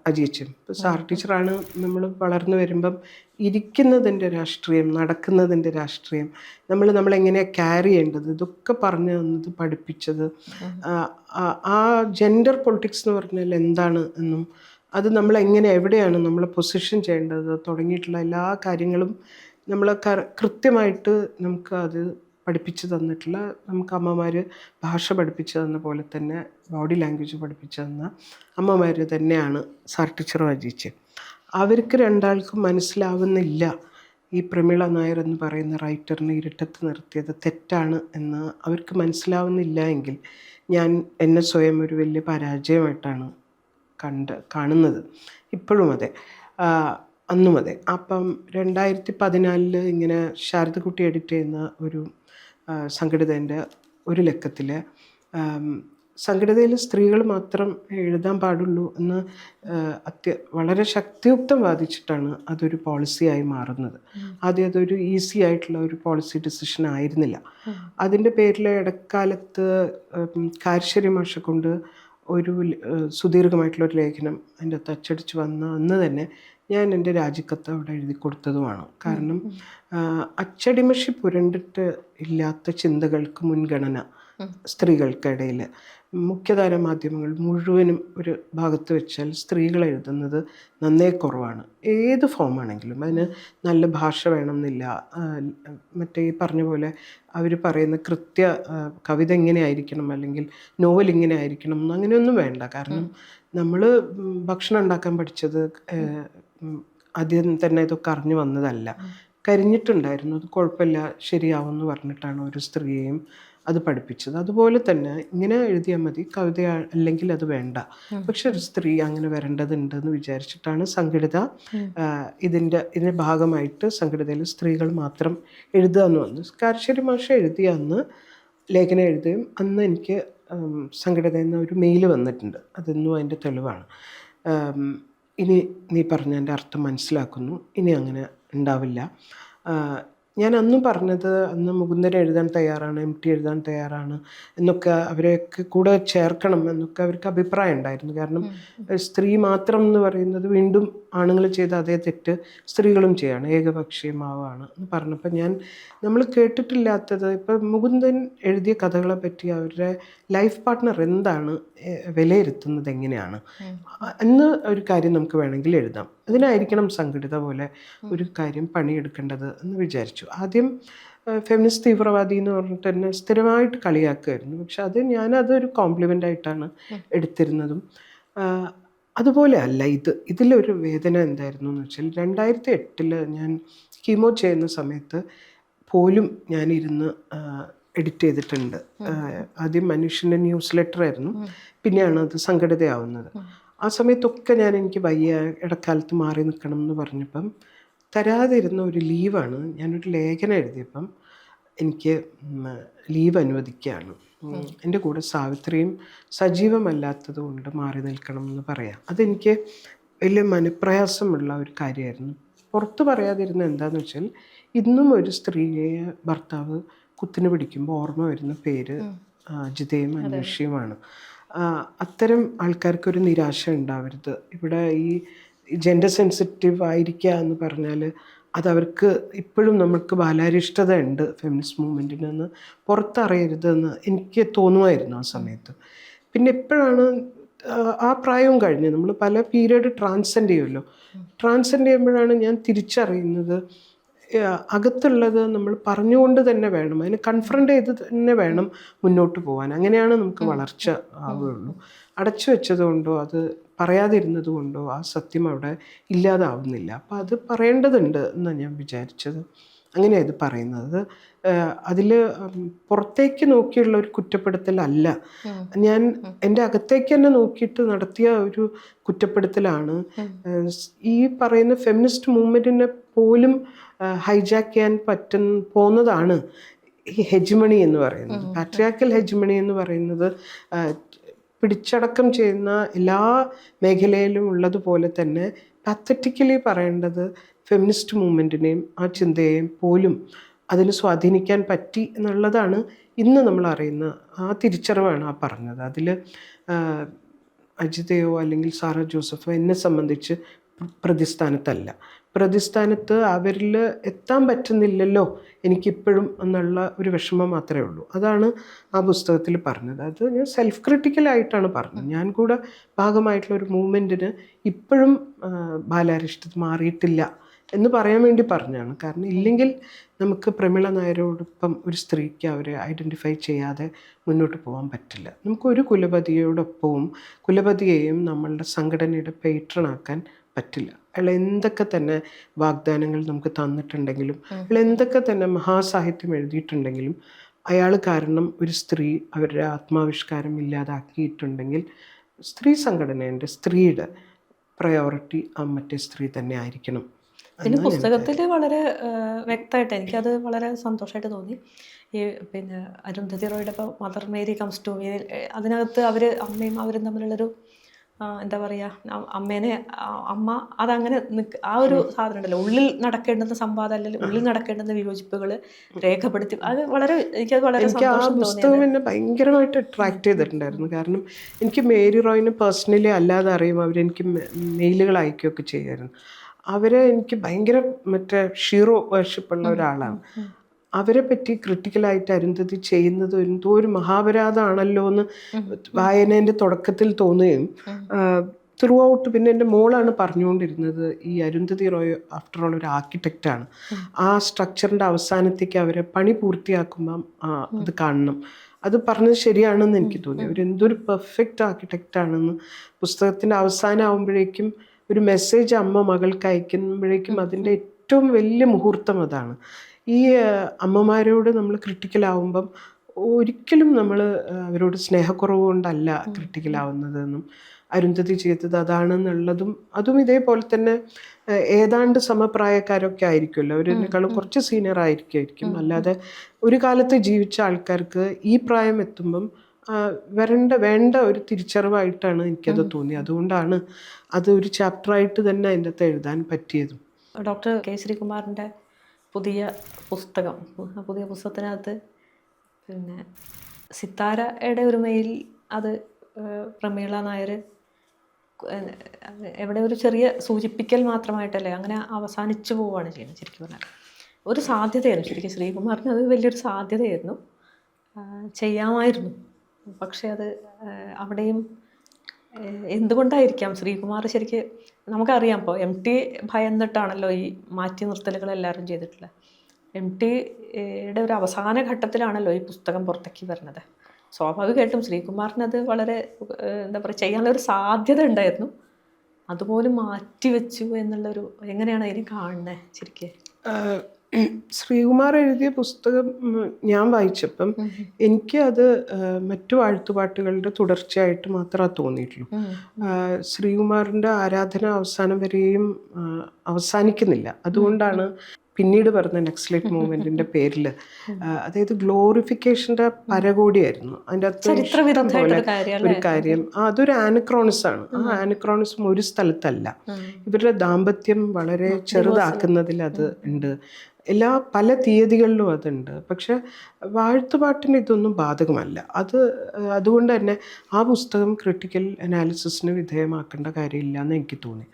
അജിയച്ചും. ഇപ്പോൾ സാർ ടീച്ചറാണ് നമ്മൾ വളർന്നു വരുമ്പം ഇരിക്കുന്നതിൻ്റെ രാഷ്ട്രീയം, നടക്കുന്നതിൻ്റെ രാഷ്ട്രീയം, നമ്മളെങ്ങനെയാണ് ക്യാരി ചെയ്യേണ്ടത്, ഇതൊക്കെ പറഞ്ഞു തന്നത്, പഠിപ്പിച്ചത്. ആ ജെൻഡർ പൊളിറ്റിക്സ് എന്ന് പറഞ്ഞാൽ എന്താണ് എന്നും അത് എവിടെയാണ് നമ്മളെ പൊസിഷൻ ചെയ്യേണ്ടത് തുടങ്ങിയിട്ടുള്ള എല്ലാ കാര്യങ്ങളും നമ്മൾ കൃത്യമായിട്ട് നമുക്ക് അത് പഠിപ്പിച്ചു തന്നിട്ടുള്ള, നമുക്ക് അമ്മമാർ ഭാഷ പഠിപ്പിച്ചു തന്ന പോലെ തന്നെ ബോഡി ലാംഗ്വേജ് പഠിപ്പിച്ചു തന്ന അമ്മമാർ തന്നെയാണ് സാർ ടീച്ചറും അജിച്ച്. അവർക്ക് രണ്ടാൾക്കും മനസ്സിലാവുന്നില്ല ഈ പ്രമീള നായർ എന്ന് പറയുന്ന റൈറ്ററിനെ ഇരുട്ടത്ത് നിർത്തിയത് തെറ്റാണ് എന്ന് അവർക്ക് മനസ്സിലാവുന്നില്ല എങ്കിൽ എന്നെ സ്വയം ഒരു വലിയ പരാജയമായിട്ടാണ് കാണുന്നത്. ഇപ്പോഴും അതെ, അന്നും അതെ. അപ്പം 2014 ഇങ്ങനെ ശാരദക്കുട്ടി എഡിറ്റ് ചെയ്യുന്ന ഒരു സംഘടിതേൻ്റെ ഒരു ലക്കത്തിൽ സംഘടിതയിൽ സ്ത്രീകൾ മാത്രം എഴുതാൻ പാടുള്ളൂ എന്ന് വളരെ ശക്തിയുക്തം വാദിച്ചിട്ടാണ് അതൊരു പോളിസിയായി മാറുന്നത്. ആദ്യം അതൊരു ഈസി ആയിട്ടുള്ള ഒരു പോളിസി ഡിസിഷൻ ആയിരുന്നില്ല. അതിൻ്റെ പേരിൽ ഇടക്കാലത്ത് കാരശ്ശേരി മാഷെ കൊണ്ട് ഒരു സുദീർഘമായിട്ടുള്ളൊരു ലേഖനം അതിൻ്റെ അകത്ത് അച്ചടിച്ച് വന്ന അന്ന് തന്നെ ഞാൻ എൻ്റെ രാജിക്കത്ത് അവിടെ എഴുതി കൊടുത്തതുമാണ്. കാരണം അച്ചടിമഷി പുരണ്ടിട്ട് ഇല്ലാത്ത ചിന്തകൾക്ക് മുൻഗണന സ്ത്രീകൾക്കിടയിൽ മുഖ്യധാര മാധ്യമങ്ങൾ മുഴുവനും ഒരു ഭാഗത്ത് വെച്ചാൽ സ്ത്രീകൾ എഴുതുന്നത് നന്നേ കുറവാണ്. ഏത് ഫോമാണെങ്കിലും അതിന് നല്ല ഭാഷ വേണമെന്നില്ല. മറ്റേ ഈ പറഞ്ഞ പോലെ അവർ പറയുന്ന കവിത ഇങ്ങനെ ആയിരിക്കണം അല്ലെങ്കിൽ നോവൽ ഇങ്ങനെ ആയിരിക്കണം അങ്ങനെയൊന്നും വേണ്ട. കാരണം നമ്മൾ ഭക്ഷണം ഉണ്ടാക്കാൻ പഠിച്ചത് ആദ്യം തന്നെ ഇതൊക്കെ അറിഞ്ഞു വന്നതല്ല. കരിഞ്ഞിട്ടുണ്ടായിരുന്നു, അത് കുഴപ്പമില്ല ശരിയാവുമെന്ന് പറഞ്ഞിട്ടാണ് ഒരു സ്ത്രീയെയും അത് പഠിപ്പിച്ചത്. അതുപോലെ തന്നെ ഇങ്ങനെ എഴുതിയാൽ മതി, കവിത അല്ലെങ്കിൽ അത് വേണ്ട, പക്ഷെ ഒരു സ്ത്രീ അങ്ങനെ വരേണ്ടതുണ്ടെന്ന് വിചാരിച്ചിട്ടാണ് സംഘടിത ഇതിൻ്റെ ഭാഗമായിട്ട് സംഘടിതയിൽ സ്ത്രീകൾ മാത്രം എഴുതുക എന്ന് വന്നു. കാരശ്ശേരി മാഷ എഴുതിയ അന്ന് ലേഖനം എഴുതുകയും അന്ന് എനിക്ക് സംഘടിതയിൽ നിന്ന് ഒരു മെയിൽ വന്നിട്ടുണ്ട്. അതൊന്നും അതിൻ്റെ തെളിവാണ്. ഇനി നീ പറഞ്ഞതിൻ്റെ അർത്ഥം മനസ്സിലാക്കുന്നു, ഇനി അങ്ങനെ ഉണ്ടാവില്ല. ഞാൻ അന്നും പറഞ്ഞത്, അന്ന് മുകുന്ദൻ എഴുതാൻ തയ്യാറാണ്, MT എഴുതാൻ തയ്യാറാണ് എന്നൊക്കെ, അവരെയൊക്കെ കൂടെ ചേർക്കണം എന്നൊക്കെ അവർക്ക് അഭിപ്രായം ഉണ്ടായിരുന്നു. കാരണം സ്ത്രീ മാത്രം എന്ന് പറയുന്നത് വീണ്ടും ആണുങ്ങൾ ചെയ്ത അതേ തെറ്റ് സ്ത്രീകളും ചെയ്യാണ്, ഏകപക്ഷീയമാവാണ് എന്ന് പറഞ്ഞപ്പോൾ നമ്മൾ കേട്ടിട്ടില്ലാത്തത്, ഇപ്പം മുകുന്ദൻ എഴുതിയ കഥകളെ പറ്റി അവരുടെ ലൈഫ് പാർട്ട്ണർ എന്താണ് വിലയിരുത്തുന്നത്, എങ്ങനെയാണ് എന്ന് ഒരു കാര്യം നമുക്ക് വേണമെങ്കിൽ എഴുതാം. അതിനായിരിക്കണം സംഘടിത പോലെ ഒരു കാര്യം പണിയെടുക്കേണ്ടത് എന്ന് വിചാരിച്ചു. ആദ്യം ഫെമിനിസ്റ്റ് തീവ്രവാദി എന്ന് പറഞ്ഞിട്ട് തന്നെ സ്ഥിരമായിട്ട് കളിയാക്കുമായിരുന്നു. പക്ഷെ ഞാനതൊരു കോംപ്ലിമെൻ്റ് ആയിട്ടാണ് എടുത്തിരുന്നതും. അതുപോലെ അല്ല ഇതിലൊരു വേദന എന്തായിരുന്നു എന്ന് വെച്ചാൽ 2008 ഞാൻ കീമോ ചെയ്യുന്ന സമയത്ത് പോലും ഞാനിരുന്ന് എഡിറ്റ് ചെയ്തിട്ടുണ്ട്. ആദ്യം മനുഷ്യൻ്റെ ന്യൂസ് ലെറ്റർ ആയിരുന്നു, പിന്നെയാണ് അത് സംഘടിതയാവുന്നത്. ആ സമയത്തൊക്കെ എനിക്ക് വയ്യ, ഇടക്കാലത്ത് മാറി നിൽക്കണം എന്ന് പറഞ്ഞപ്പം തരാതിരുന്ന ഒരു ലീവാണ്. ഞാനൊരു ലേഖനം എഴുതിയപ്പം എനിക്ക് ലീവ് അനുവദിക്കുകയാണ്. എൻ്റെ കൂടെ സാവിത്രിയും സജീവമല്ലാത്തത് കൊണ്ട് മാറി നിൽക്കണം എന്ന് പറയാം. അതെനിക്ക് വലിയ മനപ്രയാസമുള്ള ഒരു കാര്യമായിരുന്നു. പുറത്ത് പറയാതിരുന്ന എന്താണെന്ന് വെച്ചാൽ, ഇന്നും ഒരു സ്ത്രീയെ ഭർത്താവ് കുത്തിന് പിടിക്കുമ്പോൾ ഓർമ്മ വരുന്ന പേര് ജിതയും അന്വേഷിയുമാണ്. അത്തരം ആൾക്കാർക്കൊരു നിരാശ ഉണ്ടാവരുത്. ഇവിടെ ഈ ജെൻഡർ സെൻസിറ്റീവ് ആയിരിക്കുക എന്ന് പറഞ്ഞാൽ അതവർക്ക് ഇപ്പോഴും നമുക്ക് ബാലാരിഷ്ടത ഉണ്ട് ഫെമിനിസ്റ്റ് മൂവ്മെൻറ്റിനെന്ന് പുറത്തറിയരുതെന്ന് എനിക്ക് തോന്നുമായിരുന്നു ആ സമയത്ത്. പിന്നെ എപ്പോഴാണ് ആ പ്രായവും കഴിഞ്ഞ് നമ്മൾ പല പീരീഡ് ട്രാൻസെൻഡ് ചെയ്യുമല്ലോ, ട്രാൻസെൻഡ് ചെയ്യുമ്പോഴാണ് ഞാൻ തിരിച്ചറിയുന്നത് അകത്തുള്ളത് നമ്മൾ പറഞ്ഞുകൊണ്ട് തന്നെ വേണം, അതിനെ കൺഫ്രണ്ട് ചെയ്ത് തന്നെ വേണം മുന്നോട്ട് പോകാൻ. അങ്ങനെയാണ് നമുക്ക് വളർച്ച ആവുകയുള്ളൂ. അടച്ചു വെച്ചത് കൊണ്ടോ അത് പറയാതിരുന്നത് കൊണ്ടോ ആ സത്യം അവിടെ ഇല്ലാതാവുന്നില്ല. അപ്പോൾ അത് പറയേണ്ടതുണ്ട് എന്നാണ് ഞാൻ വിചാരിച്ചത്. അങ്ങനെയാണ് ഇത് പറയുന്നത്. അതിൽ പുറത്തേക്ക് നോക്കിയുള്ള ഒരു കുറ്റപ്പെടുത്തലല്ല, ഞാൻ എൻ്റെ അകത്തേക്ക് തന്നെ നോക്കിയിട്ട് നടത്തിയ ഒരു കുറ്റപ്പെടുത്തലാണ്. ഈ പറയുന്ന ഫെമിനിസ്റ്റ് മൂവ്മെൻറ്റിനെ പോലും ഹൈജാക്ക് ചെയ്യാൻ പോകുന്നതാണ് ഈ ഹെജിമണി എന്ന് പറയുന്നത്. പാട്രിയാർക്കൽ ഹെജിമണി എന്ന് പറയുന്നത് പിടിച്ചടക്കം ചെയ്യുന്ന എല്ലാ മേഖലയിലും ഉള്ളതുപോലെ തന്നെ പാത്തറ്റിക്കലി പറയേണ്ടത് ഫെമിനിസ്റ്റ് മൂവ്മെൻറ്റിനെയും ആ ചിന്തയെയും പോലും അതിന് സ്വാധീനിക്കാൻ പറ്റി എന്നുള്ളതാണ് ഇന്ന് നമ്മൾ അറിയുന്ന ആ തിരിച്ചറിവാണ് ആ പറഞ്ഞത്. അതിൽ അജിതയോ അല്ലെങ്കിൽ സാറ ജോസഫോ എന്നെ സംബന്ധിച്ച് പ്രതിസ്ഥാനത്തല്ല. പ്രതിസ്ഥാനത്ത് അവരിൽ എത്താൻ പറ്റുന്നില്ലല്ലോ എനിക്കിപ്പോഴും എന്നുള്ള ഒരു വിഷമം മാത്രമേ ഉള്ളൂ. അതാണ് ആ പുസ്തകത്തിൽ പറഞ്ഞത്. അത് ഞാൻ സെൽഫ് ക്രിട്ടിക്കലായിട്ടാണ് പറഞ്ഞത്. ഞാൻ കൂടെ ഭാഗമായിട്ടുള്ള ഒരു മൂവ്മെൻറ്റിന് ഇപ്പോഴും ബാലാരിഷ്ടത് മാറിയിട്ടില്ല എന്ന് പറയാൻ വേണ്ടി പറഞ്ഞതാണ്. കാരണം ഇല്ലെങ്കിൽ നമുക്ക് പ്രമീള നായരോടൊപ്പം ഒരു സ്ത്രീക്ക് അവരെ ഐഡൻറ്റിഫൈ ചെയ്യാതെ മുന്നോട്ട് പോകാൻ പറ്റില്ല. നമുക്കൊരു കുലപതിയോടൊപ്പവും കുലപതിയെയും നമ്മളുടെ സംഘടനയുടെ പേട്രണാക്കാൻ പറ്റില്ല. അയാൾ എന്തൊക്കെ തന്നെ വാഗ്ദാനങ്ങൾ നമുക്ക് തന്നിട്ടുണ്ടെങ്കിലും, അയാൾ എന്തൊക്കെ തന്നെ മഹാസാഹിത്യം എഴുതിയിട്ടുണ്ടെങ്കിലും, അയാൾ കാരണം ഒരു സ്ത്രീ അവരുടെ ആത്മാവിഷ്കാരം ഇല്ലാതാക്കിയിട്ടുണ്ടെങ്കിൽ സ്ത്രീ സംഘടനേൻ്റെ സ്ത്രീയുടെ പ്രയോറിറ്റി ആ മറ്റേ സ്ത്രീ തന്നെ ആയിരിക്കണം. പിന്നെ പുസ്തകത്തിൽ വളരെ വ്യക്തമായിട്ട് എനിക്കത് വളരെ സന്തോഷമായിട്ട് തോന്നി. ഈ പിന്നെ അരുന്ധതി റോയുടെ ഇപ്പോൾ Mother Mary comes to me, അതിനകത്ത് അവർ അമ്മയും അവരും തമ്മിലുള്ളൊരു എന്താ പറയുക, അമ്മ അതങ്ങനെ ആ ഒരു സാധനം ഉണ്ടല്ലോ, ഉള്ളിൽ നടക്കേണ്ടുന്ന സംവാദം അല്ലെങ്കിൽ ഉള്ളിൽ നടക്കേണ്ടുന്ന വിയോജിപ്പുകൾ രേഖപ്പെടുത്തി. അത് വളരെ എനിക്കത് വളരെ സന്തോഷം പുസ്തകം എന്നെ ഭയങ്കരമായിട്ട് അട്രാക്ട് ചെയ്തിട്ടുണ്ടായിരുന്നു. കാരണം എനിക്ക് മേരി റോയിനെ പേഴ്സണലി അല്ലാതെ അറിയും. അവരെനിക്ക് മെയിലുകൾ അയക്കുകയൊക്കെ ചെയ്യുമായിരുന്നു. അവരെ എനിക്ക് ഭയങ്കര മറ്റേ ഷീറോ വർഷിപ്പുള്ള ഒരാളാണ്. അവരെ പറ്റി ക്രിട്ടിക്കലായിട്ട് അരുന്ധതി ചെയ്യുന്നത് എന്തോ ഒരു മഹാപരാധമാണല്ലോ എന്ന് വായനേൻ്റെ തുടക്കത്തിൽ തോന്നുകയും ത്രൂ ഔട്ട് പിന്നെ എൻ്റെ മോളാണ് പറഞ്ഞുകൊണ്ടിരുന്നത്, ഈ അരുന്ധതി റോയ് ആഫ്റ്റർ ഓൾ ഒരു ആർക്കിടെക്റ്റാണ്. ആ സ്ട്രക്ചറിൻ്റെ അവസാനത്തേക്ക് അവരെ പണി പൂർത്തിയാക്കുമ്പം അത് കാണണം. അത് പറഞ്ഞത് ശരിയാണെന്ന് എനിക്ക് തോന്നി. അവരെന്തൊരു പെർഫെക്റ്റ് ആർക്കിടെക്റ്റാണെന്ന്. പുസ്തകത്തിൻ്റെ അവസാനം ആകുമ്പോഴേക്കും ഒരു മെസ്സേജ് അമ്മ മകൾക്ക് അയക്കുമ്പോഴേക്കും അതിൻ്റെ ഏറ്റവും വലിയ മുഹൂർത്തം അതാണ്. ഈ അമ്മമാരോട് നമ്മൾ ക്രിട്ടിക്കലാവുമ്പം ഒരിക്കലും നമ്മൾ അവരോട് സ്നേഹക്കുറവ് കൊണ്ടല്ല ക്രിട്ടിക്കലാവുന്നതെന്നും അരുന്ധതി ചെയ്തത് അതാണെന്നുള്ളതും, അതും ഇതേപോലെ തന്നെ ഏതാണ്ട് സമപ്രായക്കാരൊക്കെ ആയിരിക്കുമല്ലോ, അവരെക്കാളും കുറച്ച് സീനിയർ ആയിരിക്കും. അല്ലാതെ ഒരു കാലത്ത് ജീവിച്ച ആൾക്കാർക്ക് ഈ പ്രായം എത്തുമ്പം വേണ്ട ഒരു തിരിച്ചറിവായിട്ടാണ് എനിക്കത് തോന്നി. അതുകൊണ്ടാണ് അത് ഒരു ചാപ്റ്ററായിട്ട് തന്നെ അതിൻ്റെ അകത്ത് എഴുതാൻ പറ്റിയതും. ഡോക്ടർ കെ ശ്രീകുമാറിൻ്റെ പുതിയ പുസ്തകത്തിനകത്ത് പിന്നെ സിത്താരയുടെ ഒരു മെയിൽ, അത് പ്രമീള നായർ എവിടെ ഒരു ചെറിയ സൂചിപ്പിക്കൽ മാത്രമായിട്ടല്ലേ അങ്ങനെ അവസാനിച്ചു പോവുകയാണ് ചെയ്യുന്നത്. ശരിക്കും പറഞ്ഞാൽ ഒരു സാധ്യതയായിരുന്നു ശരിക്കും ശ്രീകുമാറിന്, അത് വലിയൊരു സാധ്യതയായിരുന്നു, ചെയ്യാമായിരുന്നു. പക്ഷേ അത് അവിടെയും എന്തുകൊണ്ടായിരിക്കാം ശ്രീകുമാർ ശരിക്ക് നമുക്കറിയാം. ഇപ്പോൾ MT ഭയന്നിട്ടാണല്ലോ ഈ മാറ്റി നിർത്തലുകൾ എല്ലാവരും ചെയ്തിട്ടുള്ളത്. MTയുടെ ഒരു അവസാന ഘട്ടത്തിലാണല്ലോ ഈ പുസ്തകം പുറത്തേക്ക് വരുന്നത്. സ്വാഭാവികമായിട്ടും ശ്രീകുമാറിനത് വളരെ എന്താ പറയുക ചെയ്യാനുള്ളൊരു സാധ്യത ഉണ്ടായിരുന്നു, അതുപോലും മാറ്റിവെച്ചു എന്നുള്ളൊരു, എങ്ങനെയാണ് അതിനെ കാണുന്നത് ശരിക്കും? ശ്രീകുമാർ എഴുതിയ പുസ്തകം ഞാൻ വായിച്ചപ്പം എനിക്ക് അത് മറ്റു വാഴ്ത്തുപാട്ടുകളുടെ തുടർച്ചയായിട്ട് മാത്രമേ തോന്നിയിട്ടുള്ളൂ. ശ്രീകുമാറിൻ്റെ ആരാധന അവസാനം വരെയും അവസാനിക്കുന്നില്ല. അതുകൊണ്ടാണ് പിന്നീട് പറഞ്ഞ നക്സലൈറ്റ് മൂവ്മെന്റിന്റെ പേരിൽ, അതായത് ഗ്ലോറിഫിക്കേഷന്റെ പരകോടിയായിരുന്നു അതിൻ്റെ അകത്ത് ഒരു കാര്യം. അതൊരു ആനക്രോണിസാണ്. ആ ആനക്രോണിസം ഒരു സ്ഥലത്തല്ല, ഇവരുടെ ദാമ്പത്യം വളരെ ചെറുതാക്കുന്നതിൽ അത് ഉണ്ട്, പല തീയതികളിലും അതുണ്ട്. പക്ഷെ വാഴ്ത്തുപാട്ടിന് ഇതൊന്നും ബാധകമല്ല. അതുകൊണ്ട് തന്നെ ആ പുസ്തകം ക്രിട്ടിക്കൽ അനാലിസിസിന് വിധേയമാക്കേണ്ട കാര്യമില്ല എന്ന് എനിക്ക് തോന്നി.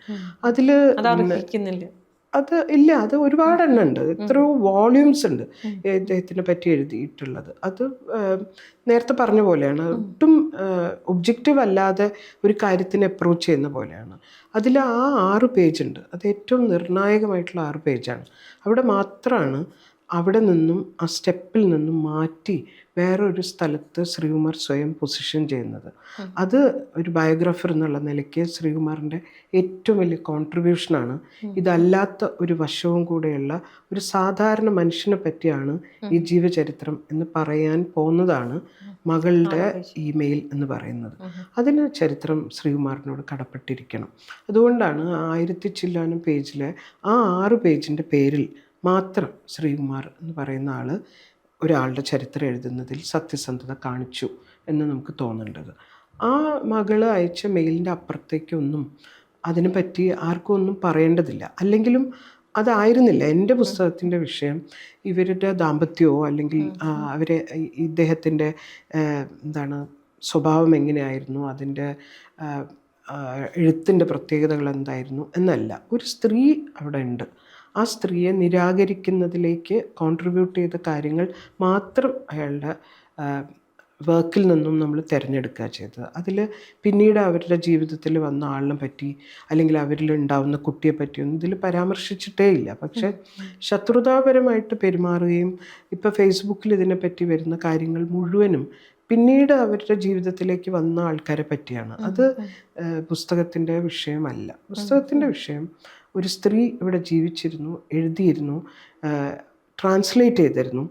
അത് ഇല്ല, അത് ഒരുപാടെണ്ണം ഉണ്ട്, എത്രയോ വോള്യൂംസ് ഉണ്ട് ഇദ്ദേഹത്തിനെ പറ്റി എഴുതിയിട്ടുള്ളത്. അത് നേരത്തെ പറഞ്ഞ പോലെയാണ്, ഒട്ടും ഒബ്ജക്റ്റീവ് അല്ലാതെ ഒരു കാര്യത്തിനെ അപ്രോച്ച് ചെയ്യുന്ന പോലെയാണ്. അതിൽ ആ 6 പേജുണ്ട്, അത് ഏറ്റവും നിർണായകമായിട്ടുള്ള 6 പേജാണ്. അവിടെ മാത്രമാണ് അവിടെ നിന്നും ആ സ്റ്റെപ്പിൽ നിന്നും മാറ്റി വേറൊരു സ്ഥലത്ത് ശ്രീകുമാർ സ്വയം പൊസിഷൻ ചെയ്യുന്നത്. അത് ഒരു ബയോഗ്രാഫർ എന്നുള്ള നിലയ്ക്ക് ശ്രീകുമാറിൻ്റെ ഏറ്റവും വലിയ കോൺട്രിബ്യൂഷനാണ്. ഇതല്ലാത്ത ഒരു വശവും കൂടെയുള്ള ഒരു സാധാരണ മനുഷ്യനെ പറ്റിയാണ് ഈ ജീവചരിത്രം എന്ന് പറയാൻ പോകുന്നതാണ് മകളുടെ ഇമെയിൽ എന്ന് പറയുന്നത്. അതിന് ചരിത്രം ശ്രീകുമാറിനോട് കടപ്പെട്ടിരിക്കണം. അതുകൊണ്ടാണ് 1000 ചില്ലാനും പേജിലെ ആ 6 പേജിൻ്റെ പേരിൽ മാത്രം ശ്രീകുമാർ എന്ന് പറയുന്ന ആൾ ഒരാളുടെ ചരിത്രം എഴുതുന്നതിൽ സത്യസന്ധത കാണിച്ചു എന്ന് നമുക്ക് തോന്നേണ്ടത്. ആ മകൾ അയച്ച മെയിലിൻ്റെ അപ്പുറത്തേക്കൊന്നും അതിനെപ്പറ്റി ആർക്കും ഒന്നും പറയേണ്ടതില്ല. അല്ലെങ്കിലും അതായിരുന്നില്ല എൻ്റെ പുസ്തകത്തിൻ്റെ വിഷയം. ഇവരുടെ ദാമ്പത്യമോ അല്ലെങ്കിൽ ഇദ്ദേഹത്തിൻ്റെ എന്താണ് സ്വഭാവം എങ്ങനെയായിരുന്നു, അതിൻ്റെ എഴുത്തിൻ്റെ പ്രത്യേകതകൾ എന്തായിരുന്നു എന്നല്ല. ഒരു സ്ത്രീ അവിടെ ഉണ്ട്, ആ സ്ത്രീയെ നിരാകരിക്കുന്നതിലേക്ക് കോൺട്രിബ്യൂട്ട് ചെയ്ത കാര്യങ്ങൾ മാത്രം അയാളുടെ വർക്കിൽ നിന്നും നമ്മൾ തിരഞ്ഞെടുക്കുക ചെയ്തത്. അതിൽ പിന്നീട് അവരുടെ ജീവിതത്തിൽ വന്ന ആളിനെ പറ്റി അല്ലെങ്കിൽ അവരിൽ ഉണ്ടാവുന്ന കുട്ടിയെ പറ്റിയൊന്നും ഇതിൽ പരാമർശിച്ചിട്ടേ ഇല്ല. പക്ഷേ ശത്രുതാപരമായിട്ട് പെരുമാറുകയും ഇപ്പോൾ ഫേസ്ബുക്കിൽ ഇതിനെപ്പറ്റി വരുന്ന കാര്യങ്ങൾ മുഴുവനും പിന്നീട് അവരുടെ ജീവിതത്തിലേക്ക് വന്ന ആൾക്കാരെ പറ്റിയാണ്. അത് പുസ്തകത്തിൻ്റെ വിഷയമല്ല. പുസ്തകത്തിൻ്റെ വിഷയം ഒരു സ്ത്രീ ഇവിടെ ജീവിച്ചിരുന്നു, എഴുതിയിരുന്നു, ട്രാൻസ്ലേറ്റ് ചെയ്തിരുന്നു.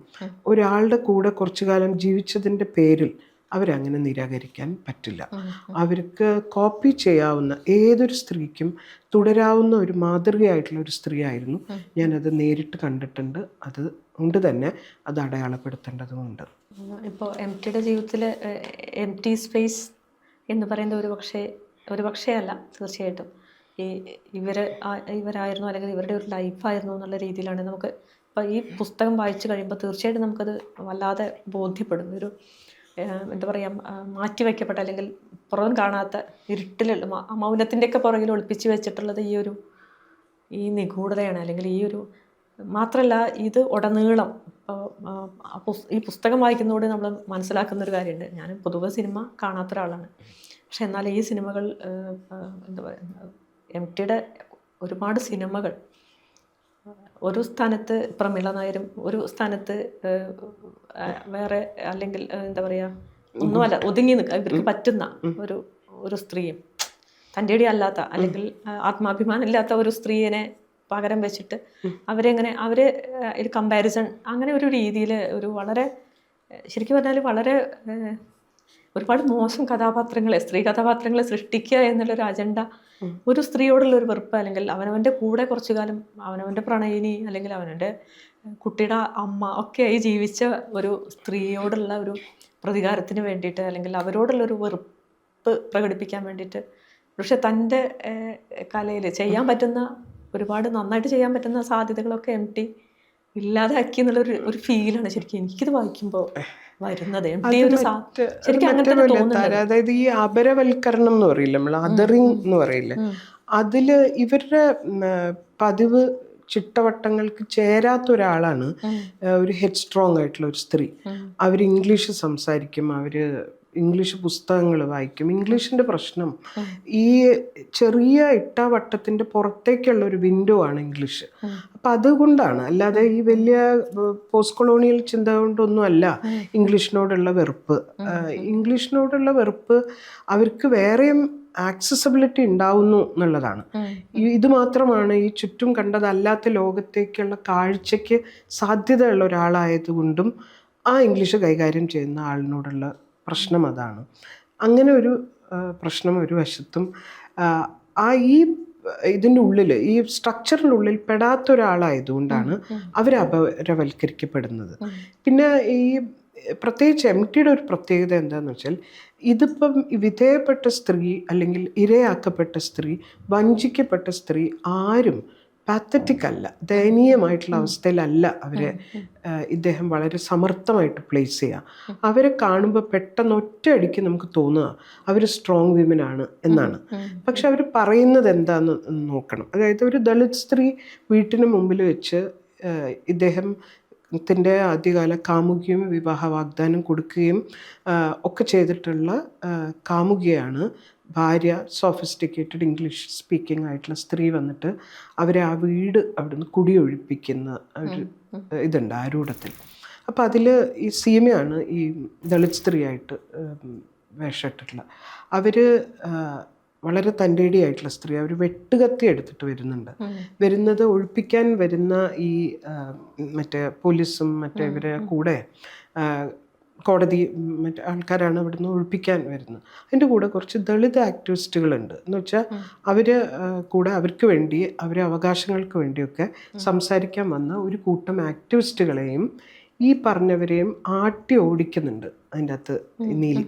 ഒരാളുടെ കൂടെ കുറച്ചു കാലം ജീവിച്ചതിൻ്റെ പേരിൽ അവരങ്ങനെ നിരാകരിക്കാൻ പറ്റില്ല. അവർക്ക് കോപ്പി ചെയ്യാവുന്ന ഏതൊരു സ്ത്രീക്കും തുടരാവുന്ന ഒരു മാതൃകയായിട്ടുള്ള ഒരു സ്ത്രീ ആയിരുന്നു. ഞാനത് നേരിട്ട് കണ്ടിട്ടുണ്ട്. അത് കൊണ്ട് തന്നെ അത് അടയാളപ്പെടുത്തേണ്ടതുമുണ്ട്. ഇപ്പോൾ എം ടിയുടെ ജീവിതത്തിൽ എം ടി സ്പേസ് എന്ന് പറയുന്നത് ഒരു പക്ഷേ അല്ല, തീർച്ചയായിട്ടും ഇവരായിരുന്നു അല്ലെങ്കിൽ ഇവരുടെ ഒരു ലൈഫായിരുന്നു എന്നുള്ള രീതിയിലാണ് നമുക്ക് ഇപ്പോൾ ഈ പുസ്തകം വായിച്ചു കഴിയുമ്പോൾ തീർച്ചയായിട്ടും നമുക്കത് വല്ലാതെ ബോധ്യപ്പെടും. ഒരു എന്താ പറയുക, മാറ്റിവെക്കപ്പെട്ട അല്ലെങ്കിൽ പുറം കാണാത്ത ഇരുട്ടിലുള്ള മൗനത്തിൻ്റെയൊക്കെ പുറകിൽ ഒളിപ്പിച്ച് വെച്ചിട്ടുള്ളത് ഈ നിഗൂഢതയാണ്. അല്ലെങ്കിൽ മാത്രമല്ല ഇത് ഉടനീളം ഈ പുസ്തകം വായിക്കുന്നതോടെ നമ്മൾ മനസ്സിലാക്കുന്നൊരു കാര്യമുണ്ട്. ഞാൻ പൊതുവെ സിനിമ കാണാത്ത ഒരാളാണ്. പക്ഷെ എന്നാൽ ഈ സിനിമകൾ എന്താ പറയുക, എം ടിയുടെ ഒരുപാട് സിനിമകൾ, ഒരു സ്ഥാനത്ത് പ്രമിള നായരും ഒരു സ്ഥാനത്ത് വേറെ അല്ലെങ്കിൽ എന്താ പറയുക ഒന്നുമല്ല ഒതുങ്ങി നിൽക്കുക ഇവർക്ക് പറ്റുന്ന ഒരു സ്ത്രീയും തൻ്റെ ഇടി അല്ലാത്ത അല്ലെങ്കിൽ ആത്മാഭിമാനം ഇല്ലാത്ത ഒരു സ്ത്രീയെ പകരം വെച്ചിട്ട് അവരെ ഒരു കമ്പാരിസൺ അങ്ങനെ ഒരു രീതിയിൽ ഒരു വളരെ ശരിക്കും പറഞ്ഞാൽ വളരെ ഒരുപാട് മോശം സ്ത്രീ കഥാപാത്രങ്ങളെ സൃഷ്ടിക്കുക എന്നുള്ളൊരു അജണ്ട, ഒരു സ്ത്രീയോടുള്ളൊരു വെറുപ്പ്, അല്ലെങ്കിൽ അവനവൻ്റെ കൂടെ കുറച്ചു കാലം അവനവൻ്റെ പ്രണയിനി അല്ലെങ്കിൽ അവനവൻ്റെ കുട്ടിയുടെ അമ്മ ഒക്കെ ആയി ജീവിച്ച ഒരു സ്ത്രീയോടുള്ള ഒരു പ്രതികാരത്തിന് വേണ്ടിയിട്ട് അല്ലെങ്കിൽ അവരോടുള്ളൊരു വെറുപ്പ് പ്രകടിപ്പിക്കാൻ വേണ്ടിയിട്ട് പക്ഷെ തൻ്റെ കലയിൽ ചെയ്യാൻ പറ്റുന്ന ഒരുപാട് നന്നായിട്ട് ചെയ്യാൻ പറ്റുന്ന സാധ്യതകളൊക്കെ എം ടി ഇല്ലാതാക്കി എന്നുള്ളൊരു ഫീലാണ് ശരിക്കും എനിക്കിത് വായിക്കുമ്പോൾ വരുന്നത്. അതായത് ഈ അപരവൽക്കരണം എന്ന് പറയില്ല, നമ്മൾ അദറിങ് എന്ന് പറയില്ലേ, അതില് ഇവരുടെ പതിവ് ചിട്ടവട്ടങ്ങൾക്ക് ചേരാത്ത ഒരാളാണ് ഒരു ഹെഡ് സ്ട്രോങ് ആയിട്ടുള്ള ഒരു സ്ത്രീ. അവർ ഇംഗ്ലീഷ് സംസാരിക്കും, അവര് ഇംഗ്ലീഷ് പുസ്തകങ്ങൾ വായിക്കും. ഇംഗ്ലീഷിൻ്റെ പ്രശ്നം ഈ ചെറിയ ഇട്ടാവട്ടത്തിൻ്റെ പുറത്തേക്കുള്ള ഒരു വിൻഡോ ആണ് ഇംഗ്ലീഷ്. അപ്പം അതുകൊണ്ടാണ്, അല്ലാതെ ഈ വലിയ പോസ്റ്റ് കൊളോണിയൽ ചിന്ത കൊണ്ടൊന്നും അല്ല ഇംഗ്ലീഷിനോടുള്ള വെറുപ്പ്. ഇംഗ്ലീഷിനോടുള്ള വെറുപ്പ് അവർക്ക് വേറെയും ആക്സസിബിലിറ്റി ഉണ്ടാവുന്നു എന്നുള്ളതാണ്. ഇത് മാത്രമാണ് ഈ ചുറ്റും കണ്ടതല്ലാത്ത ലോകത്തേക്കുള്ള കാഴ്ചയ്ക്ക് സാധ്യതയുള്ള ഒരാളായതുകൊണ്ടും ആ ഇംഗ്ലീഷ് കൈകാര്യം ചെയ്യുന്ന ആളിനോടുള്ള പ്രശ്നം അതാണ്. അങ്ങനെ ഒരു പ്രശ്നം ഒരു വശത്തും ഈ ഇതിൻ്റെ ഉള്ളിൽ ഈ സ്ട്രക്ചറിൻ്റെ ഉള്ളിൽ പെടാത്ത ഒരാളായതുകൊണ്ടാണ് അവർ അപരവൽക്കരിക്കപ്പെടുന്നത്. പിന്നെ ഈ പ്രത്യേകിച്ച് എം ടിയുടെ ഒരു പ്രത്യേകത എന്താണെന്ന് വെച്ചാൽ, ഇതിപ്പം വിധേയപ്പെട്ട സ്ത്രീ അല്ലെങ്കിൽ ഇരയാക്കപ്പെട്ട സ്ത്രീ, വഞ്ചിക്കപ്പെട്ട സ്ത്രീ ആരും പാത്തറ്റിക് അല്ല, ദയനീയമായിട്ടുള്ള അവസ്ഥയിലല്ല അവരെ ഇദ്ദേഹം വളരെ സമർത്ഥമായിട്ട് പ്ലേസ് ചെയ്യുക. അവരെ കാണുമ്പോൾ പെട്ടെന്ന് ഒറ്റയടിക്ക് നമുക്ക് തോന്നുക അവർ സ്ട്രോങ് വിമനാണ് എന്നാണ്. പക്ഷെ അവർ പറയുന്നത് എന്താണെന്ന് നോക്കണം. അതായത് ഒരു ദളിത് സ്ത്രീ വീട്ടിന് മുമ്പിൽ വെച്ച് ഇദ്ദേഹത്തിൻ്റെ ആദ്യകാല കാമുകിയും വിവാഹ വാഗ്ദാനം കൊടുക്കുകയും ഒക്കെ ചെയ്തിട്ടുള്ള കാമുകിയാണ് ഭാര്യ. സോഫിസ്റ്റിക്കേറ്റഡ് ഇംഗ്ലീഷ് സ്പീക്കിംഗ് ആയിട്ടുള്ള സ്ത്രീ വന്നിട്ട് അവരെ ആ വീട് അവിടുന്ന് കുടിയൊഴിപ്പിക്കുന്ന ഒരു ഇതുണ്ട് ആരൂഢത്തിൽ. അപ്പോൾ അതിൽ ഈ സീമയാണ് ഈ ദളിത് സ്ത്രീയായിട്ട് വേഷമിട്ടിട്ടുള്ള. അവർ വളരെ തൻ്റെടിയായിട്ടുള്ള സ്ത്രീ. അവർ വെട്ടുകത്തി എടുത്തിട്ട് വരുന്നത് ഒഴിപ്പിക്കാൻ വരുന്ന ഈ മറ്റേ പോലീസും മറ്റേ ഇവരെ കൂടെ കോടതി മറ്റേ ആൾക്കാരാണ് ഇവിടുന്ന് ഒഴിപ്പിക്കാൻ വരുന്നത്. അതിൻ്റെ കൂടെ കുറച്ച് ദളിത് ആക്ടിവിസ്റ്റുകളുണ്ട്. എന്ന് വെച്ചാൽ അവർ കൂടെ അവർക്ക് വേണ്ടി അവരെ അവകാശങ്ങൾക്ക് വേണ്ടിയൊക്കെ സംസാരിക്കാൻ വന്ന ഒരു കൂട്ടം ആക്ടിവിസ്റ്റുകളെയും ഈ പറഞ്ഞവരെയും ആട്ടി ഓടിക്കുന്നുണ്ട് അതിൻ്റെ അകത്ത് നീലി.